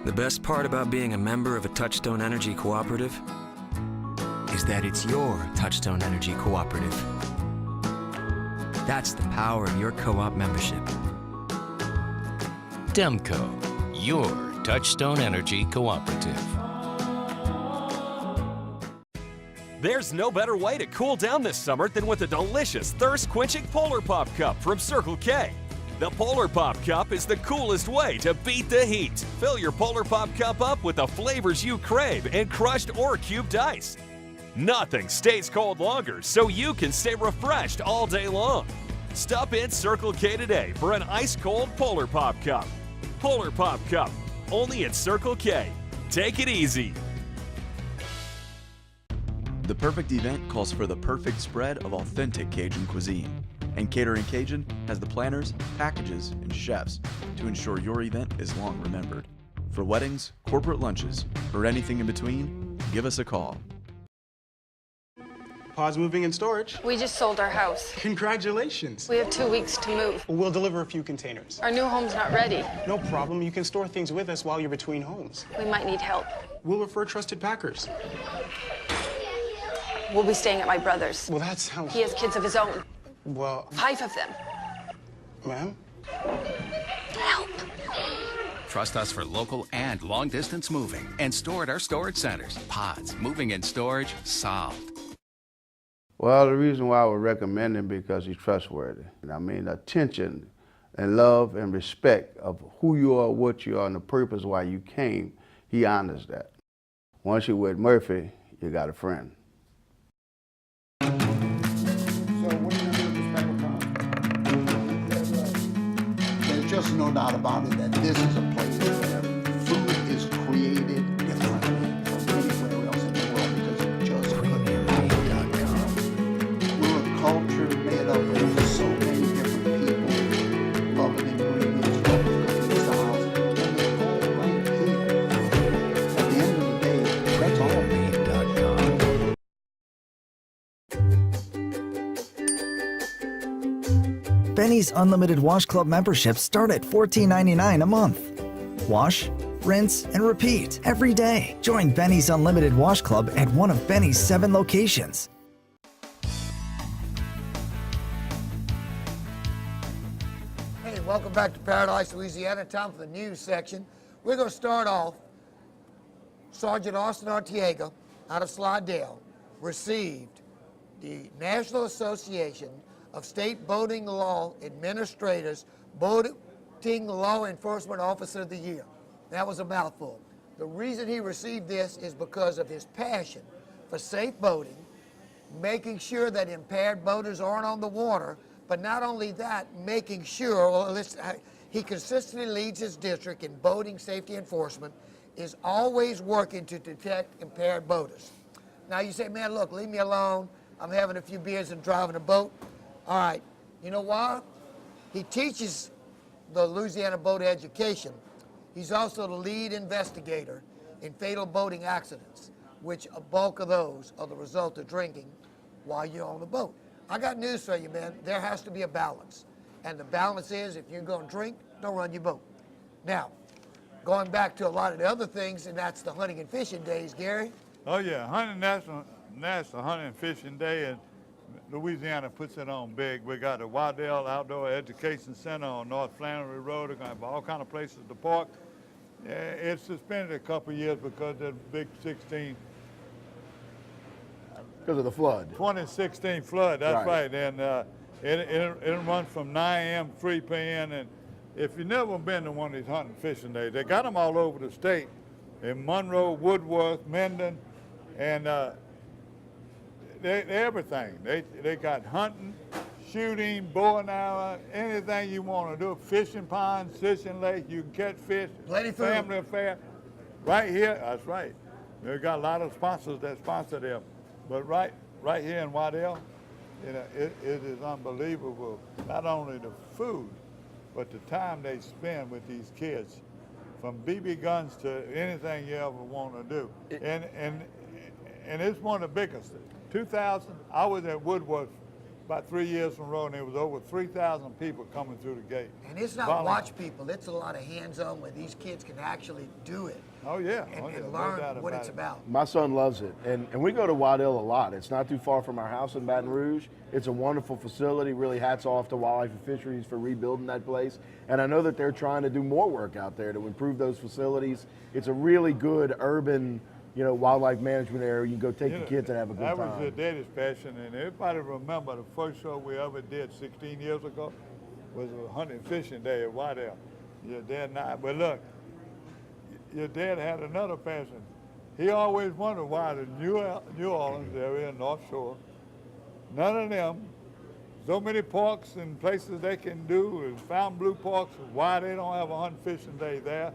[SPEAKER 18] The best part about being a member of a Touchstone Energy Cooperative is that it's your Touchstone Energy Cooperative. That's the power of your co-op membership.
[SPEAKER 19] Demco, your Touchstone Energy Cooperative.
[SPEAKER 20] There's no better way to cool down this summer than with a delicious, thirst-quenching Polar Pop Cup from Circle K. The Polar Pop Cup is the coolest way to beat the heat. Fill your Polar Pop Cup up with the flavors you crave in crushed or cubed ice. Nothing stays cold longer, so you can stay refreshed all day long. Stop in Circle K today for an ice-cold Polar Pop Cup. Polar Pop Cup, only at Circle K. Take it easy.
[SPEAKER 21] The perfect event calls for the perfect spread of authentic Cajun cuisine. And Catering Cajun has the planners, packages, and chefs to ensure your event is long remembered. For weddings, corporate lunches, or anything in between, give us a call.
[SPEAKER 22] Pause moving and storage.
[SPEAKER 23] We just sold our house.
[SPEAKER 22] Congratulations.
[SPEAKER 23] We have 2 weeks to move.
[SPEAKER 22] We'll deliver a few containers.
[SPEAKER 23] Our new home's not ready.
[SPEAKER 22] No problem. You can store things with us while you're between homes.
[SPEAKER 23] We might need help.
[SPEAKER 22] We'll refer trusted packers.
[SPEAKER 23] We'll be staying at my brother's.
[SPEAKER 22] Well, that sounds...
[SPEAKER 23] He has kids of his own.
[SPEAKER 22] Well...
[SPEAKER 23] 5 of them.
[SPEAKER 22] Ma'am?
[SPEAKER 23] Help.
[SPEAKER 19] Trust us for local and long-distance moving and store at our storage centers. Pods, moving and storage, solved.
[SPEAKER 5] Well, the reason why I would recommend him because he's trustworthy. I mean, attention and love and respect of who you are, what you are, and the purpose why you came, he honors that. Once you're with Murphy, you got a friend.
[SPEAKER 24] So what are you going to do with the special time? There's just no doubt about it that this is a place where food is created differently from anywhere else in the world because it just couldn't be made. We're a culture made up of so many different people, of an ingredients, of cooking styles, and they're all right here. At the end of the day, that's all.
[SPEAKER 6] Benny's Unlimited Wash Club memberships start at $14.99 a month. Wash, rinse, and repeat every day. Join Benny's Unlimited Wash Club at one of Benny's 7 locations.
[SPEAKER 4] Hey, welcome back to Paradise, Louisiana. Time for the news section. We're going to start off. Sergeant Austin Artiega out of Slidell received the National Association of State Boating Law Administrators Boating Law Enforcement Officer of the Year. That was a mouthful. The reason he received this is because of his passion for safe boating, making sure that impaired boaters aren't on the water, but not only that, making sure, he consistently leads his district in boating safety enforcement, is always working to detect impaired boaters. Now you say, man, look, leave me alone. I'm having a few beers and driving a boat. All right, you know why? He teaches the Louisiana boat education. He's also the lead investigator in fatal boating accidents, which a bulk of those are the result of drinking while you're on the boat. I got news for you, man. There has to be a balance. And the balance is if you're going to drink, don't run your boat. Now, going back to a lot of the other things, and that's the hunting and fishing days, Gary.
[SPEAKER 2] Oh yeah, National Hunting and Fishing Day, and Louisiana puts it on big. We got the Waddell Outdoor Education Center on North Flannery Road. They're going to have all kind of places to park. It's suspended a couple of years because of the big 16.
[SPEAKER 3] Because of the flood.
[SPEAKER 2] 2016 flood, that's
[SPEAKER 3] Right.
[SPEAKER 2] right. And it'll run from 9 a.m. to 3 p.m. And if you've never been to one of these hunting fishing days, they got them all over the state. In Monroe, Woodworth, Mendon, and they everything. They got hunting, shooting, bow and arrow, anything you want to do. Fishing ponds, fishing lakes, you can catch fish.
[SPEAKER 4] Plenty food.
[SPEAKER 2] Family affair. Right here, that's right. They've got a lot of sponsors that sponsor them. But right here in Waddell, it is unbelievable. Not only the food, but the time they spend with these kids, from BB guns to anything you ever want to do. And it's one of the biggest. 2000, I was at Woodworth about 3 years in a row, and there was over 3,000 people coming through the gate.
[SPEAKER 4] And it's not watch people, it's a lot of hands-on where these kids can actually do it.
[SPEAKER 2] Oh yeah.
[SPEAKER 4] And learn what it's about.
[SPEAKER 3] My son loves it, and we go to Waddell a lot. It's not too far from our house in Baton Rouge. It's a wonderful facility. Really hats off to Wildlife and Fisheries for rebuilding that place. And I know that they're trying to do more work out there to improve those facilities. It's a really good urban, wildlife management area. You can go take the kids and have a good time.
[SPEAKER 2] That was your daddy's passion, and everybody remember the first show we ever did 16 years ago was a hunting and fishing day at Waddell. Your dad and I, but look, your dad had another passion. He always wondered why the New Orleans area, North Shore, none of them, so many parks and places they can do, and Fountain Blue Parks, why they don't have a hunting fishing day there.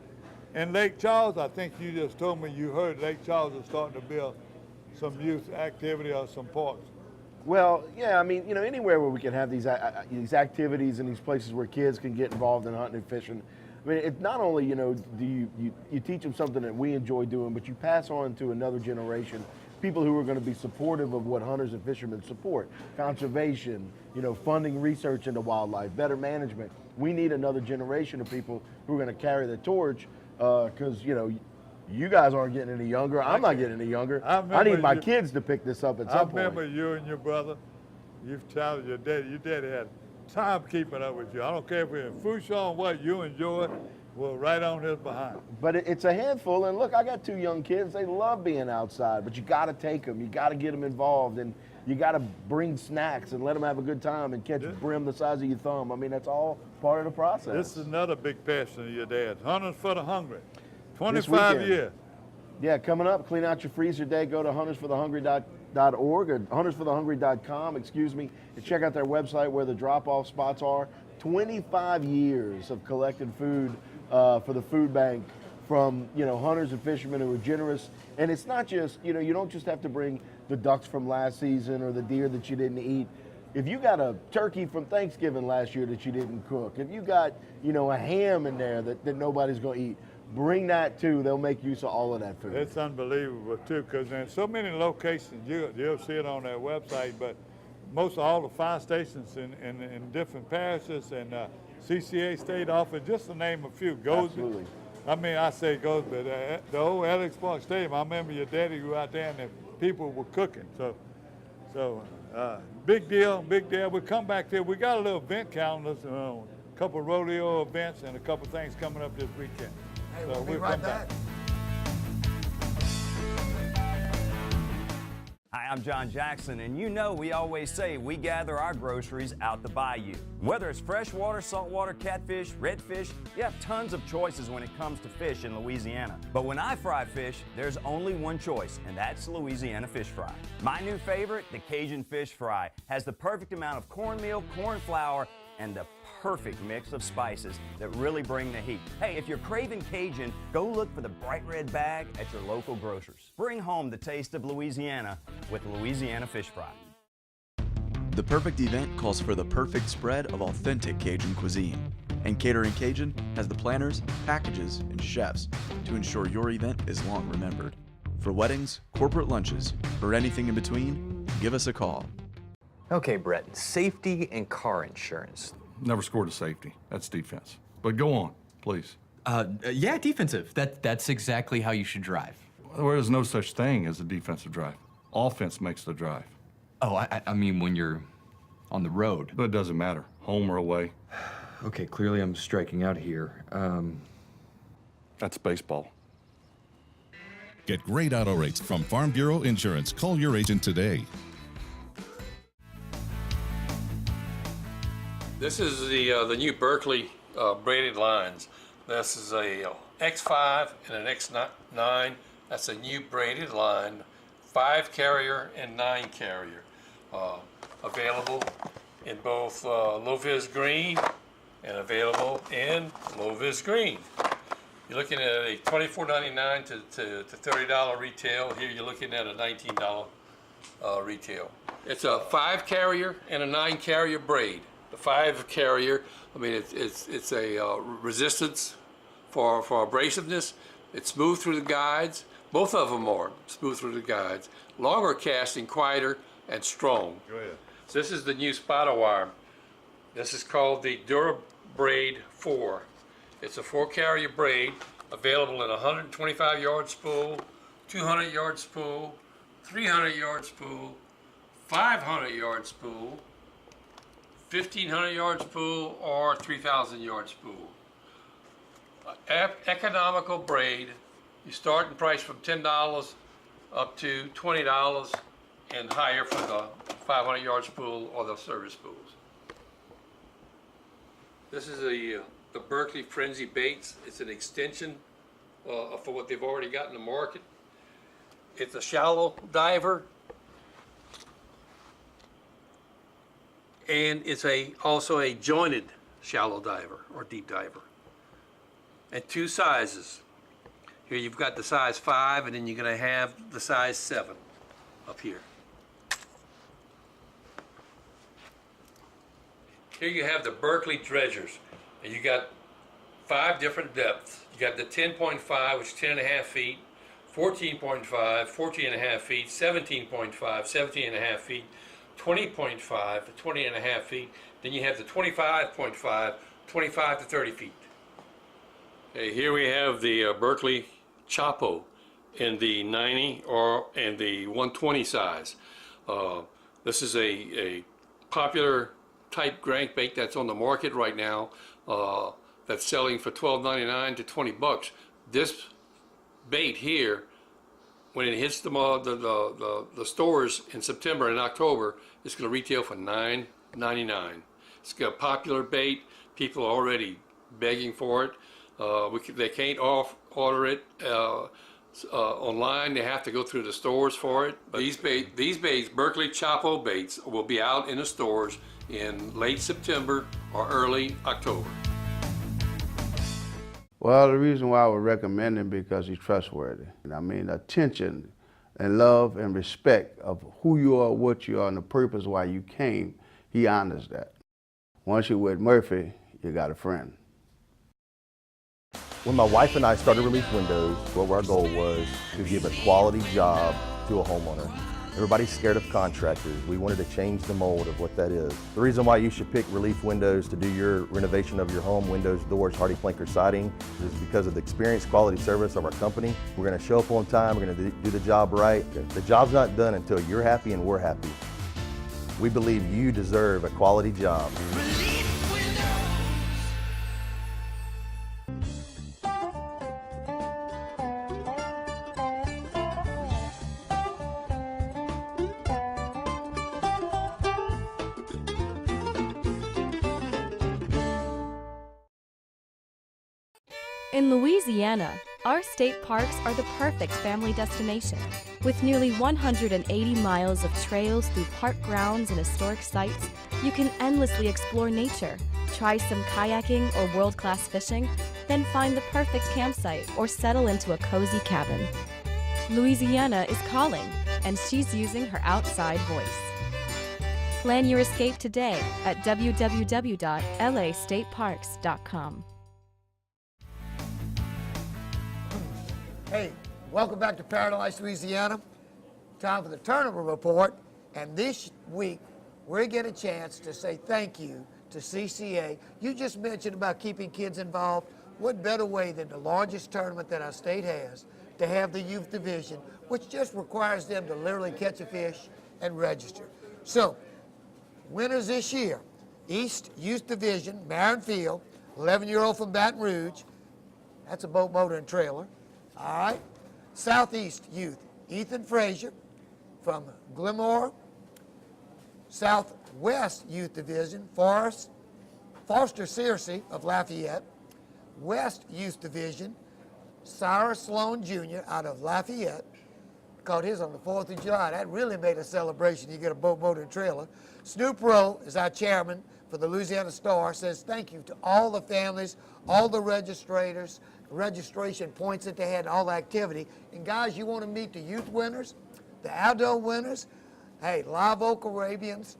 [SPEAKER 2] And Lake Charles, I think you just told me you heard Lake Charles is starting to build some youth activity or some parks.
[SPEAKER 3] Well, yeah, I mean, anywhere where we can have these activities and these places where kids can get involved in hunting and fishing. I mean, it's not only, do you teach them something that we enjoy doing, but you pass on to another generation, people who are going to be supportive of what hunters and fishermen support. Conservation, funding research into wildlife, better management. We need another generation of people who are going to carry the torch because, you guys aren't getting any younger. I'm not getting any younger. I need my kids to pick this up at some point.
[SPEAKER 2] I remember you and your brother, you've challenged your daddy had time keeping up with you. I don't care if we're in Fushon, what you enjoy, we're right on his behind.
[SPEAKER 3] But it's a handful, and look, I got 2 young kids. They love being outside, but you got to take them. You got to get them involved, and you got to bring snacks and let them have a good time and catch brim the size of your thumb. I mean, that's all part of the process.
[SPEAKER 2] This is another big passion of your dad's. Hunters for the Hungry. 25 years.
[SPEAKER 3] Yeah, coming up, clean out your freezer day. Go to huntersforthehungry.org or huntersforthehungry.com, and check out their website where the drop-off spots are. 25 years of collecting food for the food bank from hunters and fishermen who are generous. And it's not just, you don't just have to bring the ducks from last season or the deer that you didn't eat. If you got a turkey from Thanksgiving last year that you didn't cook, if you got, a ham in there that nobody's going to eat, bring that too. They'll make use of all of that food.
[SPEAKER 2] It's unbelievable too, because in so many locations, you'll see it on their website, but most of all the fire stations in different parishes and CCA state office, just to name a few.
[SPEAKER 3] Absolutely.
[SPEAKER 2] I mean, I say goes, but the old Alex Park Stadium, I remember your daddy grew out there and the people were cooking. So big deal, big deal. We come back there. We got a little event calendar, a couple rodeo events and a couple things coming up this weekend.
[SPEAKER 4] Hey, we'll be right back.
[SPEAKER 1] Hi, I'm John Jackson, and we always say we gather our groceries out the bayou. Whether it's freshwater, saltwater, catfish, redfish, you have tons of choices when it comes to fish in Louisiana. But when I fry fish, there's only one choice, and that's Louisiana fish fry. My new favorite, the Cajun fish fry, has the perfect amount of cornmeal, corn flour, and the perfect mix of spices that really bring the heat. Hey, if you're craving Cajun, go look for the bright red bag at your local grocers. Bring home the taste of Louisiana with Louisiana Fish Fry.
[SPEAKER 21] The perfect event calls for the perfect spread of authentic Cajun cuisine. And Catering Cajun has the planners, packages, and chefs to ensure your event is long remembered. For weddings, corporate lunches, or anything in between, give us a call.
[SPEAKER 8] Okay, Brett, safety and car insurance.
[SPEAKER 10] Never scored a safety. That's defense. But go on, please.
[SPEAKER 9] Yeah, defensive. That's exactly how you should drive.
[SPEAKER 10] There is no such thing as a defensive drive. Offense makes the drive.
[SPEAKER 9] Oh, I mean when you're on the road.
[SPEAKER 10] But it doesn't matter, home or away.
[SPEAKER 9] Okay, clearly I'm striking out here.
[SPEAKER 10] That's baseball.
[SPEAKER 11] Get great auto rates from Farm Bureau Insurance. Call your agent today.
[SPEAKER 12] This is the new Berkeley braided lines. This is a X5 and an X9. That's a new braided line, 5 carrier and 9 carrier. Available in both low-vis green and available in low-vis green. You're looking at a $24.99 to $30 retail. Here you're looking at a $19 retail. It's a 5 carrier and a 9 carrier braid. The 5 carrier, I mean, it's a resistance for abrasiveness. It's smooth through the guides. Both of them are smooth through the guides. Longer casting, quieter and strong.
[SPEAKER 2] Go ahead.
[SPEAKER 12] So this is the new spotter wire. This is called the DuraBraid 4. It's a 4 carrier braid available in a 125 yard spool, 200 yard spool, 300 yard spool, 500 yard spool, 1,500 yard spool, or 3,000 yard spool. Economical braid. You start in price from $10 up to $20 and higher for the 500 yard spool or the service spools. This is the Berkeley Frenzy baits. It's an extension for what they've already got in the market. It's a shallow diver, and it's also a jointed shallow diver or deep diver. And 2 sizes. Here you've got the size 5, and then you're going to have the size 7 up here. Here you have the Berkeley dredgers, and you got 5 different depths. You got the 10.5, which is 10.5 feet, 14.5, 14.5 feet, 17.5, 17.5 feet, 20.5, 20.5 feet. Then you have the 25.5, 25 to 30 feet. Okay, here we have the Berkeley Chapo in the 90 and the 120 size. This is a popular type crankbait that's on the market right now. That's selling for $12.99 to $20. This bait here, when it hits the stores in September and October, it's going to retail for $9.99. It's got a popular bait. People are already begging for it. They can't order it online. They have to go through the stores for it. But these baits, Berkeley Chapo baits, will be out in the stores in late September or early October.
[SPEAKER 5] Well, the reason why I would recommend him because he's trustworthy. I mean, attention and love and respect of who you are, what you are, and the purpose why you came, he honors that. Once you're with Murphy, you got a friend.
[SPEAKER 25] When my wife and I started Relief Windows, what our goal was to give a quality job to a homeowner. Everybody's scared of contractors. We wanted to change the mold of what that is. The reason why you should pick Relief Windows to do your renovation of your home, windows, doors, hardy plank, or siding, is because of the experience, quality service of our company. We're going to show up on time. We're going to do the job right. The job's not done until you're happy and we're happy. We believe you deserve a quality job.
[SPEAKER 26] In Louisiana, our state parks are the perfect family destination. With nearly 180 miles of trails through park grounds and historic sites, you can endlessly explore nature, try some kayaking or world-class fishing, then find the perfect campsite or settle into a cozy cabin. Louisiana is calling, and she's using her outside voice. Plan your escape today at www.lastateparks.com.
[SPEAKER 4] Hey, welcome back to Paradise, Louisiana. Time for the turnover report. And this week, we get a chance to say thank you to CCA. You just mentioned about keeping kids involved. what better way than the largest tournament that our state has to have the youth division, which just requires them to literally catch a fish and register. So, winners this year, East Youth Division, Marin Field, 11-year-old from Baton Rouge. That's a boat, motor, and trailer. All right. Southeast Youth, Ethan Frazier from Glenmore. Southwest Youth Division, Foster Searcy of Lafayette. West Youth Division, Cyrus Sloan Jr. out of Lafayette. Caught his on the 4th of July. That really made a celebration. You get a boat, motor, and trailer. Snoop Rowe is our chairman for the Louisiana Star, says thank you to all the families, all the registrators, registration points that they had, all the activity. And guys, you want to meet the youth winners, the adult winners, hey, Live Oak Arabians,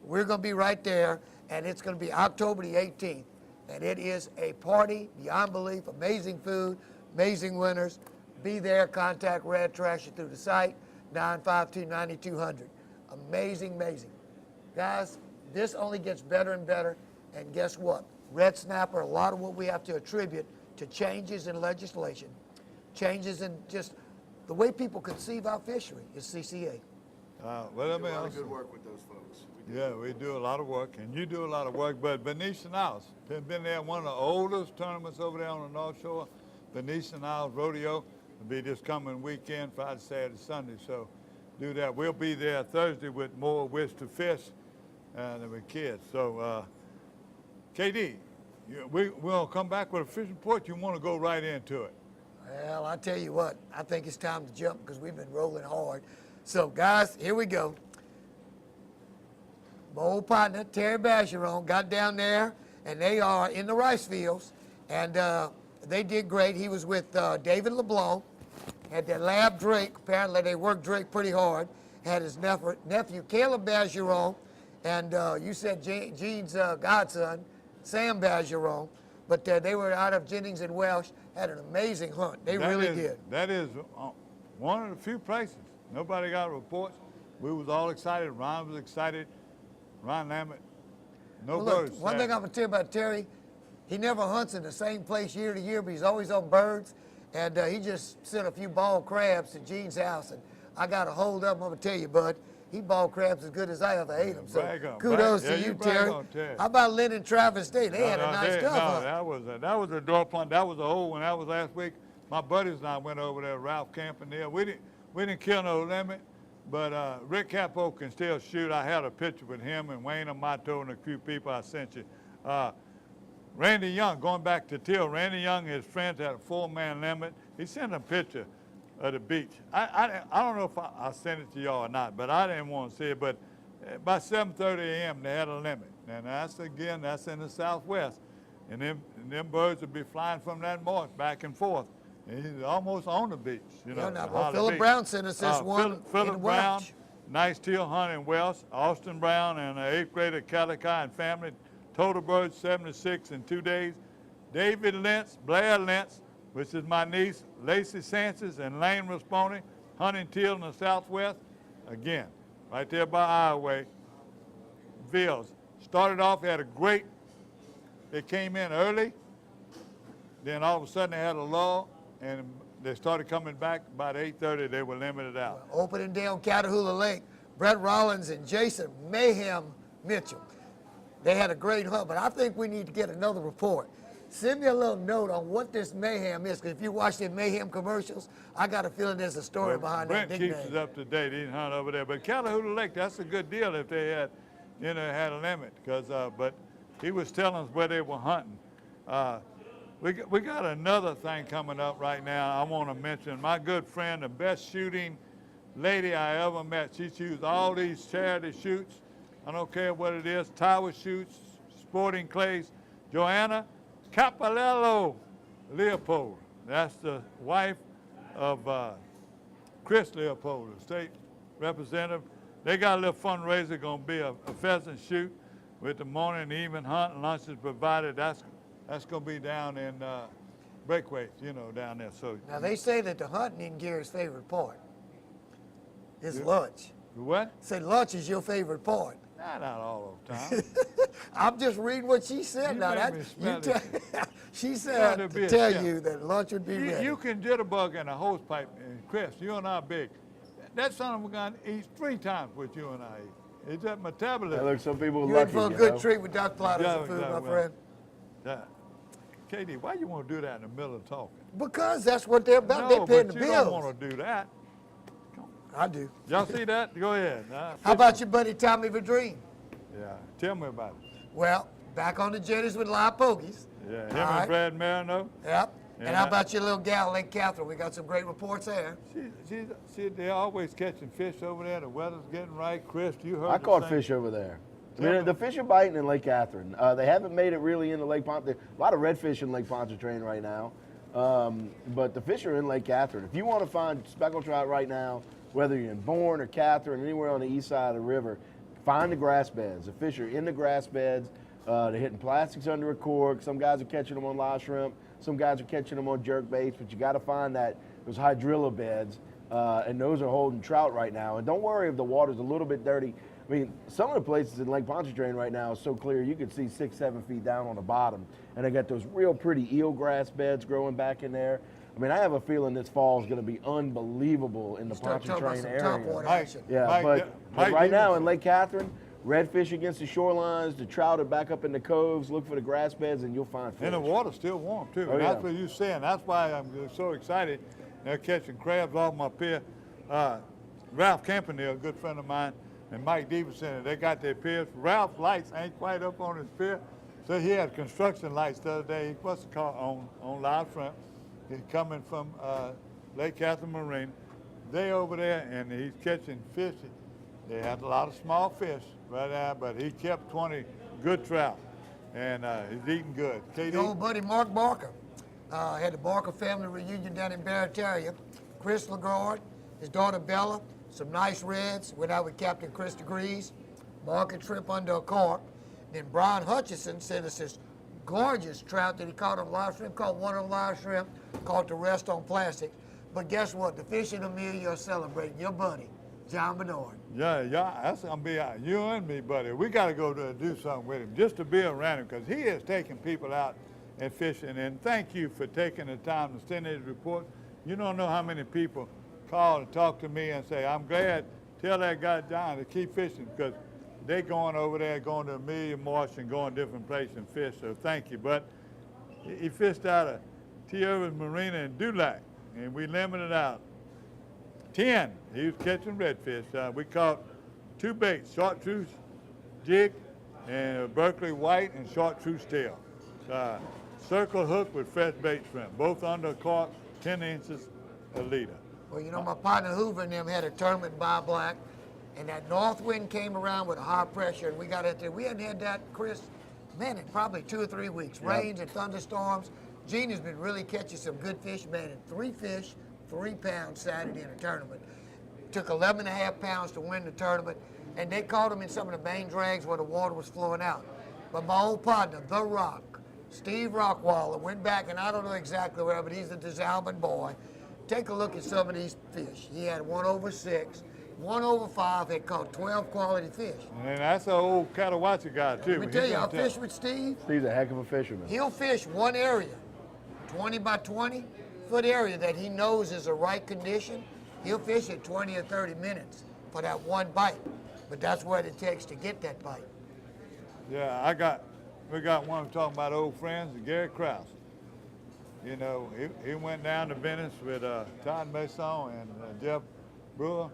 [SPEAKER 4] we're going to be right there, and it's going to be October the 18th. And it is a party beyond belief, amazing food, amazing winners. Be there, contact Red Trasher through the site, 952-9200. Amazing, amazing. Guys, this only gets better and better, and guess what? Red Snapper, a lot of what we have to attribute to changes in legislation, changes in just the way people conceive our fishery is CCA.
[SPEAKER 2] Well, I mean,
[SPEAKER 3] a lot of good work with those folks.
[SPEAKER 2] Yeah, we do a lot of work, and you do a lot of work. But Venetian Isles, been there, one of the oldest tournaments over there on the North Shore. Venetian Isles Rodeo will be this coming weekend, Friday, Saturday, Sunday. So do that. We'll be there Thursday with more Wish to Fish and with kids. So, KD, we're going to come back with a fishing report. You want to go right into it?
[SPEAKER 4] Well, I tell you what, I think it's time to jump because we've been rolling hard. So, guys, here we go. My old partner, Terry Bergeron, got down there, and they are in the rice fields, and they did great. He was with David LeBlanc, had their lab Drake. Apparently, they worked Drake pretty hard. Had his nephew, Caleb Bergeron, and you said Gene's godson, Sam Bergeron, but they were out of Jennings and Welsh, had an amazing hunt. They really did.
[SPEAKER 2] That is one of the few places. Nobody got reports. We was all excited. Ron was excited. Ron Lammett, no birds.
[SPEAKER 4] Look, one thing I'm going to tell you about Terry, he never hunts in the same place year to year, but he's always on birds. And he just sent a few ball crabs to Gene's house, and I got a hold of him. I'm going to tell you, bud, he ball crabs as good as I ever ate them. So kudos to you, Terry. How about Lynn and Travis Day? They had a nice stuff.
[SPEAKER 2] No, that was a door punt. That was a old one. That was last week. My buddies and I went over there, Ralph Camp and there. We didn't kill no limit. But Rick Capo can still shoot. I had a picture with him and Wayne Amato and a few people I sent you. Randy Young, going back to Till, Randy Young and his friends had a 4-man limit. He sent a picture of the beach. I don't know if I sent it to y'all or not, but I didn't want to see it. But by 7:30 a.m. they had a limit. And that's in the Southwest. And them birds would be flying from that marsh back and forth. And he's almost on the beach, you know.
[SPEAKER 4] Well, Philip Brown sent us this one.
[SPEAKER 2] Philip Brown, nice teal hunt in Welsh. Austin Brown and an 8th grader, Calico and family. Total birds 76 in 2 days. David Lentz, Blair Lentz, which is my niece, Lacey Sanchez and Lane Rasponi, hunting teal in the Southwest. Again, right there by Iowa. Villes. Started off, had a great, they came in early. Then all of a sudden they had a lull. And they started coming back. About 8:30, they were limited out.
[SPEAKER 4] Opening day on Catahoula Lake, Brett Rollins and Jason Mayhem Mitchell. They had a great hunt, but I think we need to get another report. Send me a little note on what this mayhem is, because if you watch the mayhem commercials, I got a feeling there's a story behind that nickname.
[SPEAKER 2] Brent keeps us up to date. He didn't hunt over there. But Catahoula Lake, that's a good deal if they had, had a limit. But he was telling us where they were hunting. We got another thing coming up right now I want to mention. My good friend, the best shooting lady I ever met. She shoots all these charity shoots. I don't care what it is, tower shoots, sporting clays. Joanna Capalello Leopold. That's the wife of Chris Leopold, the state representative. They got a little fundraiser, going to be a pheasant shoot with the morning and evening hunt and lunches provided. That's going to be down in Breakaways, down there. So
[SPEAKER 4] now they say that the hunting in Gary's favorite part is lunch.
[SPEAKER 2] The what?
[SPEAKER 4] Say lunch is your favorite part.
[SPEAKER 2] Not all the time.
[SPEAKER 4] I'm just reading what she said.
[SPEAKER 2] You
[SPEAKER 4] now
[SPEAKER 2] make
[SPEAKER 4] that
[SPEAKER 2] me smell it.
[SPEAKER 4] she said
[SPEAKER 2] Gotta be
[SPEAKER 4] to
[SPEAKER 2] a
[SPEAKER 4] tell
[SPEAKER 2] chef.
[SPEAKER 4] you that lunch would be ready.
[SPEAKER 2] You can jitterbug in a hose pipe, and Chris, you and I are big. That son of a gun eats 3 times what you and I eat. It's that metabolism.
[SPEAKER 3] Hey, look, some people
[SPEAKER 4] You're in
[SPEAKER 3] lucky,
[SPEAKER 4] for a
[SPEAKER 3] you
[SPEAKER 4] good
[SPEAKER 3] know?
[SPEAKER 4] treat with Dr. Plotter's food, my friend.
[SPEAKER 2] Katie, why you want to do that in the middle of talking?
[SPEAKER 4] Because that's what they're about.
[SPEAKER 2] No,
[SPEAKER 4] They're paying
[SPEAKER 2] but
[SPEAKER 4] the
[SPEAKER 2] you
[SPEAKER 4] bills.
[SPEAKER 2] don't want to do that.
[SPEAKER 4] I do.
[SPEAKER 2] Y'all see that? Go ahead.
[SPEAKER 4] How about your buddy Tommy Vadreen?
[SPEAKER 2] Yeah, tell me about it.
[SPEAKER 4] Well, back on the jetties with live pogies.
[SPEAKER 2] Yeah, him
[SPEAKER 4] All
[SPEAKER 2] and
[SPEAKER 4] right.
[SPEAKER 2] Brad Marino.
[SPEAKER 4] Yep. And how about your little gal, Lake Catherine? We got some great reports there.
[SPEAKER 2] They're always catching fish over there. The weather's getting right. Chris, you heard
[SPEAKER 3] I
[SPEAKER 2] the
[SPEAKER 3] caught
[SPEAKER 2] same.
[SPEAKER 3] fish over there. I mean, the fish are biting in Lake Catherine. They haven't made it really into Lake Pontchartrain. A lot of redfish in Lake Pontchartrain right now. But the fish are in Lake Catherine. If you want to find speckled trout right now, whether you're in Bourne or Catherine, anywhere on the east side of the river, find the grass beds. The fish are in the grass beds. They're hitting plastics under a cork. Some guys are catching them on live shrimp. Some guys are catching them on jerk baits. But you got to find those hydrilla beds, and those are holding trout right now. And don't worry if the water's a little bit dirty. I mean, some of the places in Lake Pontchartrain right now is so clear you can see 6-7 feet down on the bottom. And they got those real pretty eelgrass beds growing back in there. I mean, I have a feeling this fall is going to be unbelievable in the Pontchartrain area. Yeah, but right now in Lake Catherine, redfish against the shorelines, the trout are back up in the coves. Look for the grass beds and you'll find fish.
[SPEAKER 2] And the water's still warm too.
[SPEAKER 3] Oh,
[SPEAKER 2] That's
[SPEAKER 3] yeah.
[SPEAKER 2] what you're saying. That's why I'm so excited. They're catching crabs off my pier. Ralph Campanile, a good friend of mine, and Mike Deverson, they got their piers. Ralph's lights ain't quite up on his pier, so he had construction lights the other day. He must have caught on live shrimp. He's coming from Lake Catherine Marine. They over there, and he's catching fish. They had a lot of small fish right now, but he kept 20 good trout, and he's eating good.
[SPEAKER 4] Your old buddy Mark Barker had the Barker family reunion down in Barataria. Chris LaGard, his daughter Bella, some nice reds. Went out with Captain Chris DeGrees. Market trip under a cork. Then Brian Hutchison sent us this gorgeous trout that he caught on live shrimp. Caught one on live shrimp, caught the rest on plastic. But guess what? The fishing Amelia are celebrating. Your buddy, John Bernard.
[SPEAKER 2] Yeah, that's gonna be you and me, buddy. We got to go to do something with him, just to be around him, because he is taking people out and fishing. And thank you for taking the time to send his report. You don't know how many people call and talk to me and say, I'm glad, tell that guy John to keep fishing, because they going over there, going to Amelia Marsh and going different places and fish, so thank you. But he fished out of T. Irving Marina in Dulac, and we limited out 10. He was catching redfish. We caught 2 baits, chartreuse jig and Berkeley white and chartreuse tail. Circle hook with fresh bait shrimp, both under cork, 10 inches a leader.
[SPEAKER 4] Well, you know, my partner Hoover and them had a tournament by Black, and that north wind came around with a high pressure, and we got out there. We hadn't had that, Chris, man, in probably 2 or 3 weeks.
[SPEAKER 3] Yep.
[SPEAKER 4] Rains and thunderstorms. Gene has been really catching some good fish, man, and 3 fish, 3 pounds Saturday in a tournament. Took 11.5 pounds to win the tournament, and they caught them in some of the main drags where the water was flowing out. But my old partner, The Rock, Steve Rockwaller, went back, and I don't know exactly where, but he's a DeSalmon boy. Take a look at some of these fish. He had 1 over 6, 1 over 5, had caught 12 quality fish.
[SPEAKER 2] And that's an old Catawatcha guy, too.
[SPEAKER 4] Let me tell you, I fished with Steve.
[SPEAKER 3] Steve's a heck of a fisherman.
[SPEAKER 4] He'll fish one area, 20 by 20 foot area that he knows is the right condition. He'll fish it 20 or 30 minutes for that one bite. But that's what it takes to get that bite.
[SPEAKER 2] Yeah, we got one talking about old friends, Gary Krause. You know, he went down to Venice with Todd Mason and Jeff Brewer.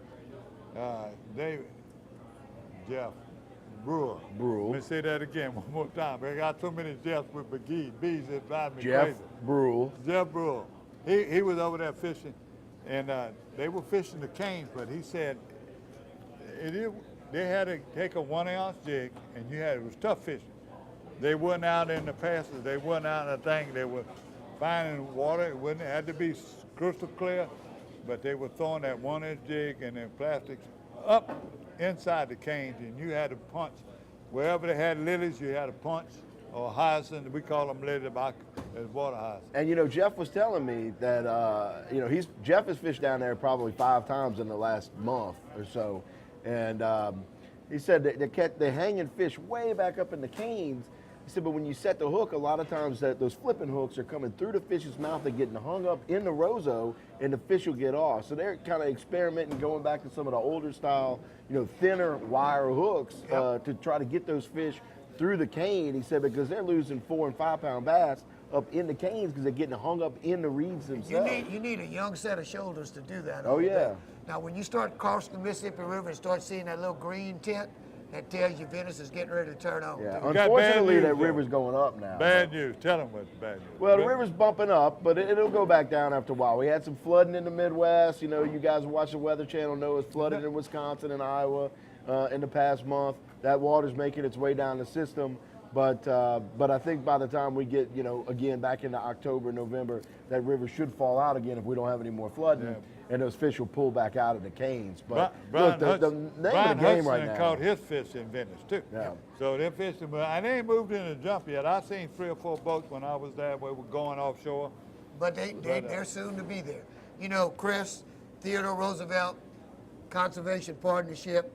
[SPEAKER 2] Jeff Brewer. Let me say that again one more time. I got so many Jeffs with McGee. Bees that drive me crazy. Jeff Brewer. He was over there fishing, and they were fishing the canes, but he said they had to take a 1 ounce jig, and it was tough fishing. They weren't out in the passes. They weren't out in the thing. They were finding water. It had to be crystal clear, but they were throwing that 1 inch jig and then plastics up inside the canes, and you had to punch. Wherever they had lilies, you had to punch, or hyacinth. We call them lily as water hyacinth.
[SPEAKER 3] And you know, Jeff was telling me that Jeff has fished down there probably 5 times in the last month or so, and He said that they hanging fish way back up in the canes. He said, but when you set the hook, a lot of times those flipping hooks are coming through the fish's mouth and getting hung up in the roseau, and the fish will get off. So they're kind of experimenting, going back to some of the older style, thinner wire hooks to try to get those fish through the cane. He said because they're losing 4 and 5 pound bass up in the canes because they're getting hung up in the reeds themselves.
[SPEAKER 4] You need a young set of shoulders to do that.
[SPEAKER 3] Oh yeah.
[SPEAKER 4] Now when you start crossing the Mississippi River and start seeing that little green tint, that tells you Venice is getting ready to turn on.
[SPEAKER 3] Yeah, unfortunately that river's going up now.
[SPEAKER 2] Bad news. Tell them what's bad news.
[SPEAKER 3] Well, the river's bumping up, but it'll go back down after a while. We had some flooding in the Midwest. You guys watch the Weather Channel know it's flooded in Wisconsin and Iowa in the past month. That water's making its way down the system. But I think by the time we get, again back into October, November, that river should fall out again if we don't have any more flooding, and those fish will pull back out of the canes. But look, the name of the game right now.
[SPEAKER 2] caught his fish in Venice too.
[SPEAKER 3] Yeah.
[SPEAKER 2] So them fish, and they ain't moved in the jump yet. I seen 3 or 4 boats when I was there where we're going offshore.
[SPEAKER 4] But they're soon to be there. Chris, Theodore Roosevelt, Conservation Partnership,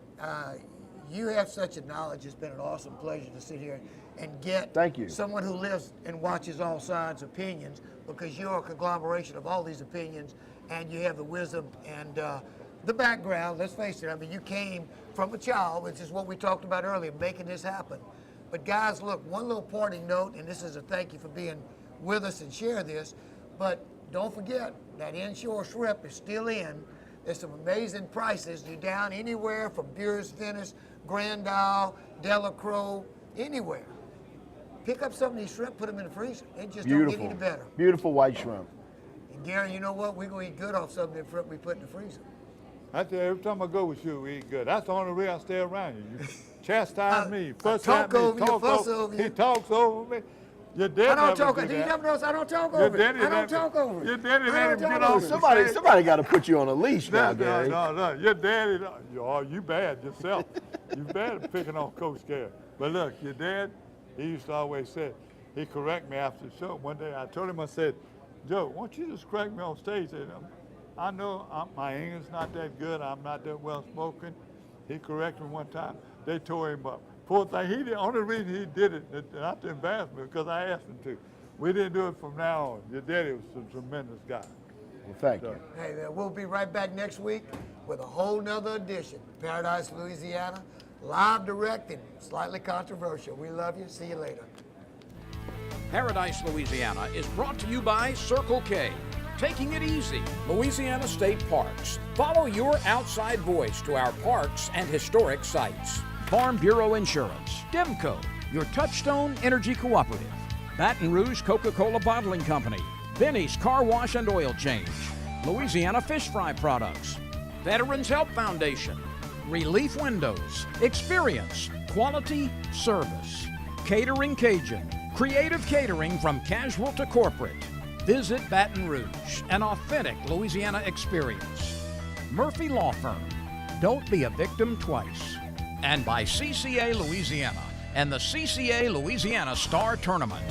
[SPEAKER 4] you have such a knowledge. It's been an awesome pleasure to sit here and get someone who lives and watches all sides' opinions, because you're a conglomeration of all these opinions, and you have the wisdom and the background. Let's face it, you came from a child, which is what we talked about earlier, making this happen. But guys, look, one little parting note, and this is a thank you for being with us and share this, but don't forget that inshore shrimp is still in. There's some amazing prices. You're down anywhere from Bureau's Venice, Grand Isle, Delacroix, anywhere. Pick up some of these shrimp, put them in the freezer. They just don't get any better.
[SPEAKER 3] Beautiful white shrimp.
[SPEAKER 4] And Gary, you know what? We're going to eat good off some of the shrimp we put in the freezer.
[SPEAKER 2] I tell you, every time I go with you, we eat good. That's the only reason I stay around you. You chastise me, fuss at me,
[SPEAKER 4] fuss over you.
[SPEAKER 2] He talks over me. Your daddy
[SPEAKER 4] I don't talk
[SPEAKER 2] over
[SPEAKER 4] you. You never notice I don't talk
[SPEAKER 2] Your
[SPEAKER 4] over you.
[SPEAKER 2] daddy
[SPEAKER 4] I don't talk over you.
[SPEAKER 2] Your daddy
[SPEAKER 4] I
[SPEAKER 2] let
[SPEAKER 4] don't
[SPEAKER 2] him get
[SPEAKER 4] talk
[SPEAKER 2] off.
[SPEAKER 4] over you.
[SPEAKER 3] Somebody got to put you on a leash now, Gary.
[SPEAKER 2] No. Your daddy, you bad yourself. You bad at picking on Coach Gary. But look, your dad, he used to always say, he correct me after the show. One day I told him, I said, Joe, why don't you just correct me on stage? And, I know my English not that good. I'm not that well spoken. He corrected me one time. They tore him up. Poor thing, the only reason he did it, not to embarrass me, because I asked him to. We didn't do it from now on. Your daddy was a tremendous guy.
[SPEAKER 3] Well, thank you.
[SPEAKER 4] Hey, we'll be right back next week with a whole nother edition. Paradise, Louisiana, live, direct, and slightly controversial. We love you. See you later.
[SPEAKER 7] Paradise, Louisiana is brought to you by Circle K. Taking it easy. Louisiana State Parks. Follow your outside voice to our parks and historic sites. Farm Bureau Insurance. Demco, your Touchstone Energy Cooperative. Baton Rouge Coca-Cola Bottling Company. Benny's Car Wash and Oil Change. Louisiana Fish Fry Products. Veterans Help Foundation. Relief Windows. Experience. Quality. Service. Catering Cajun. Creative catering from casual to corporate. Visit Baton Rouge, an authentic Louisiana experience. Murphy Law Firm. Don't be a victim twice. And by CCA Louisiana and the CCA Louisiana Star Tournament.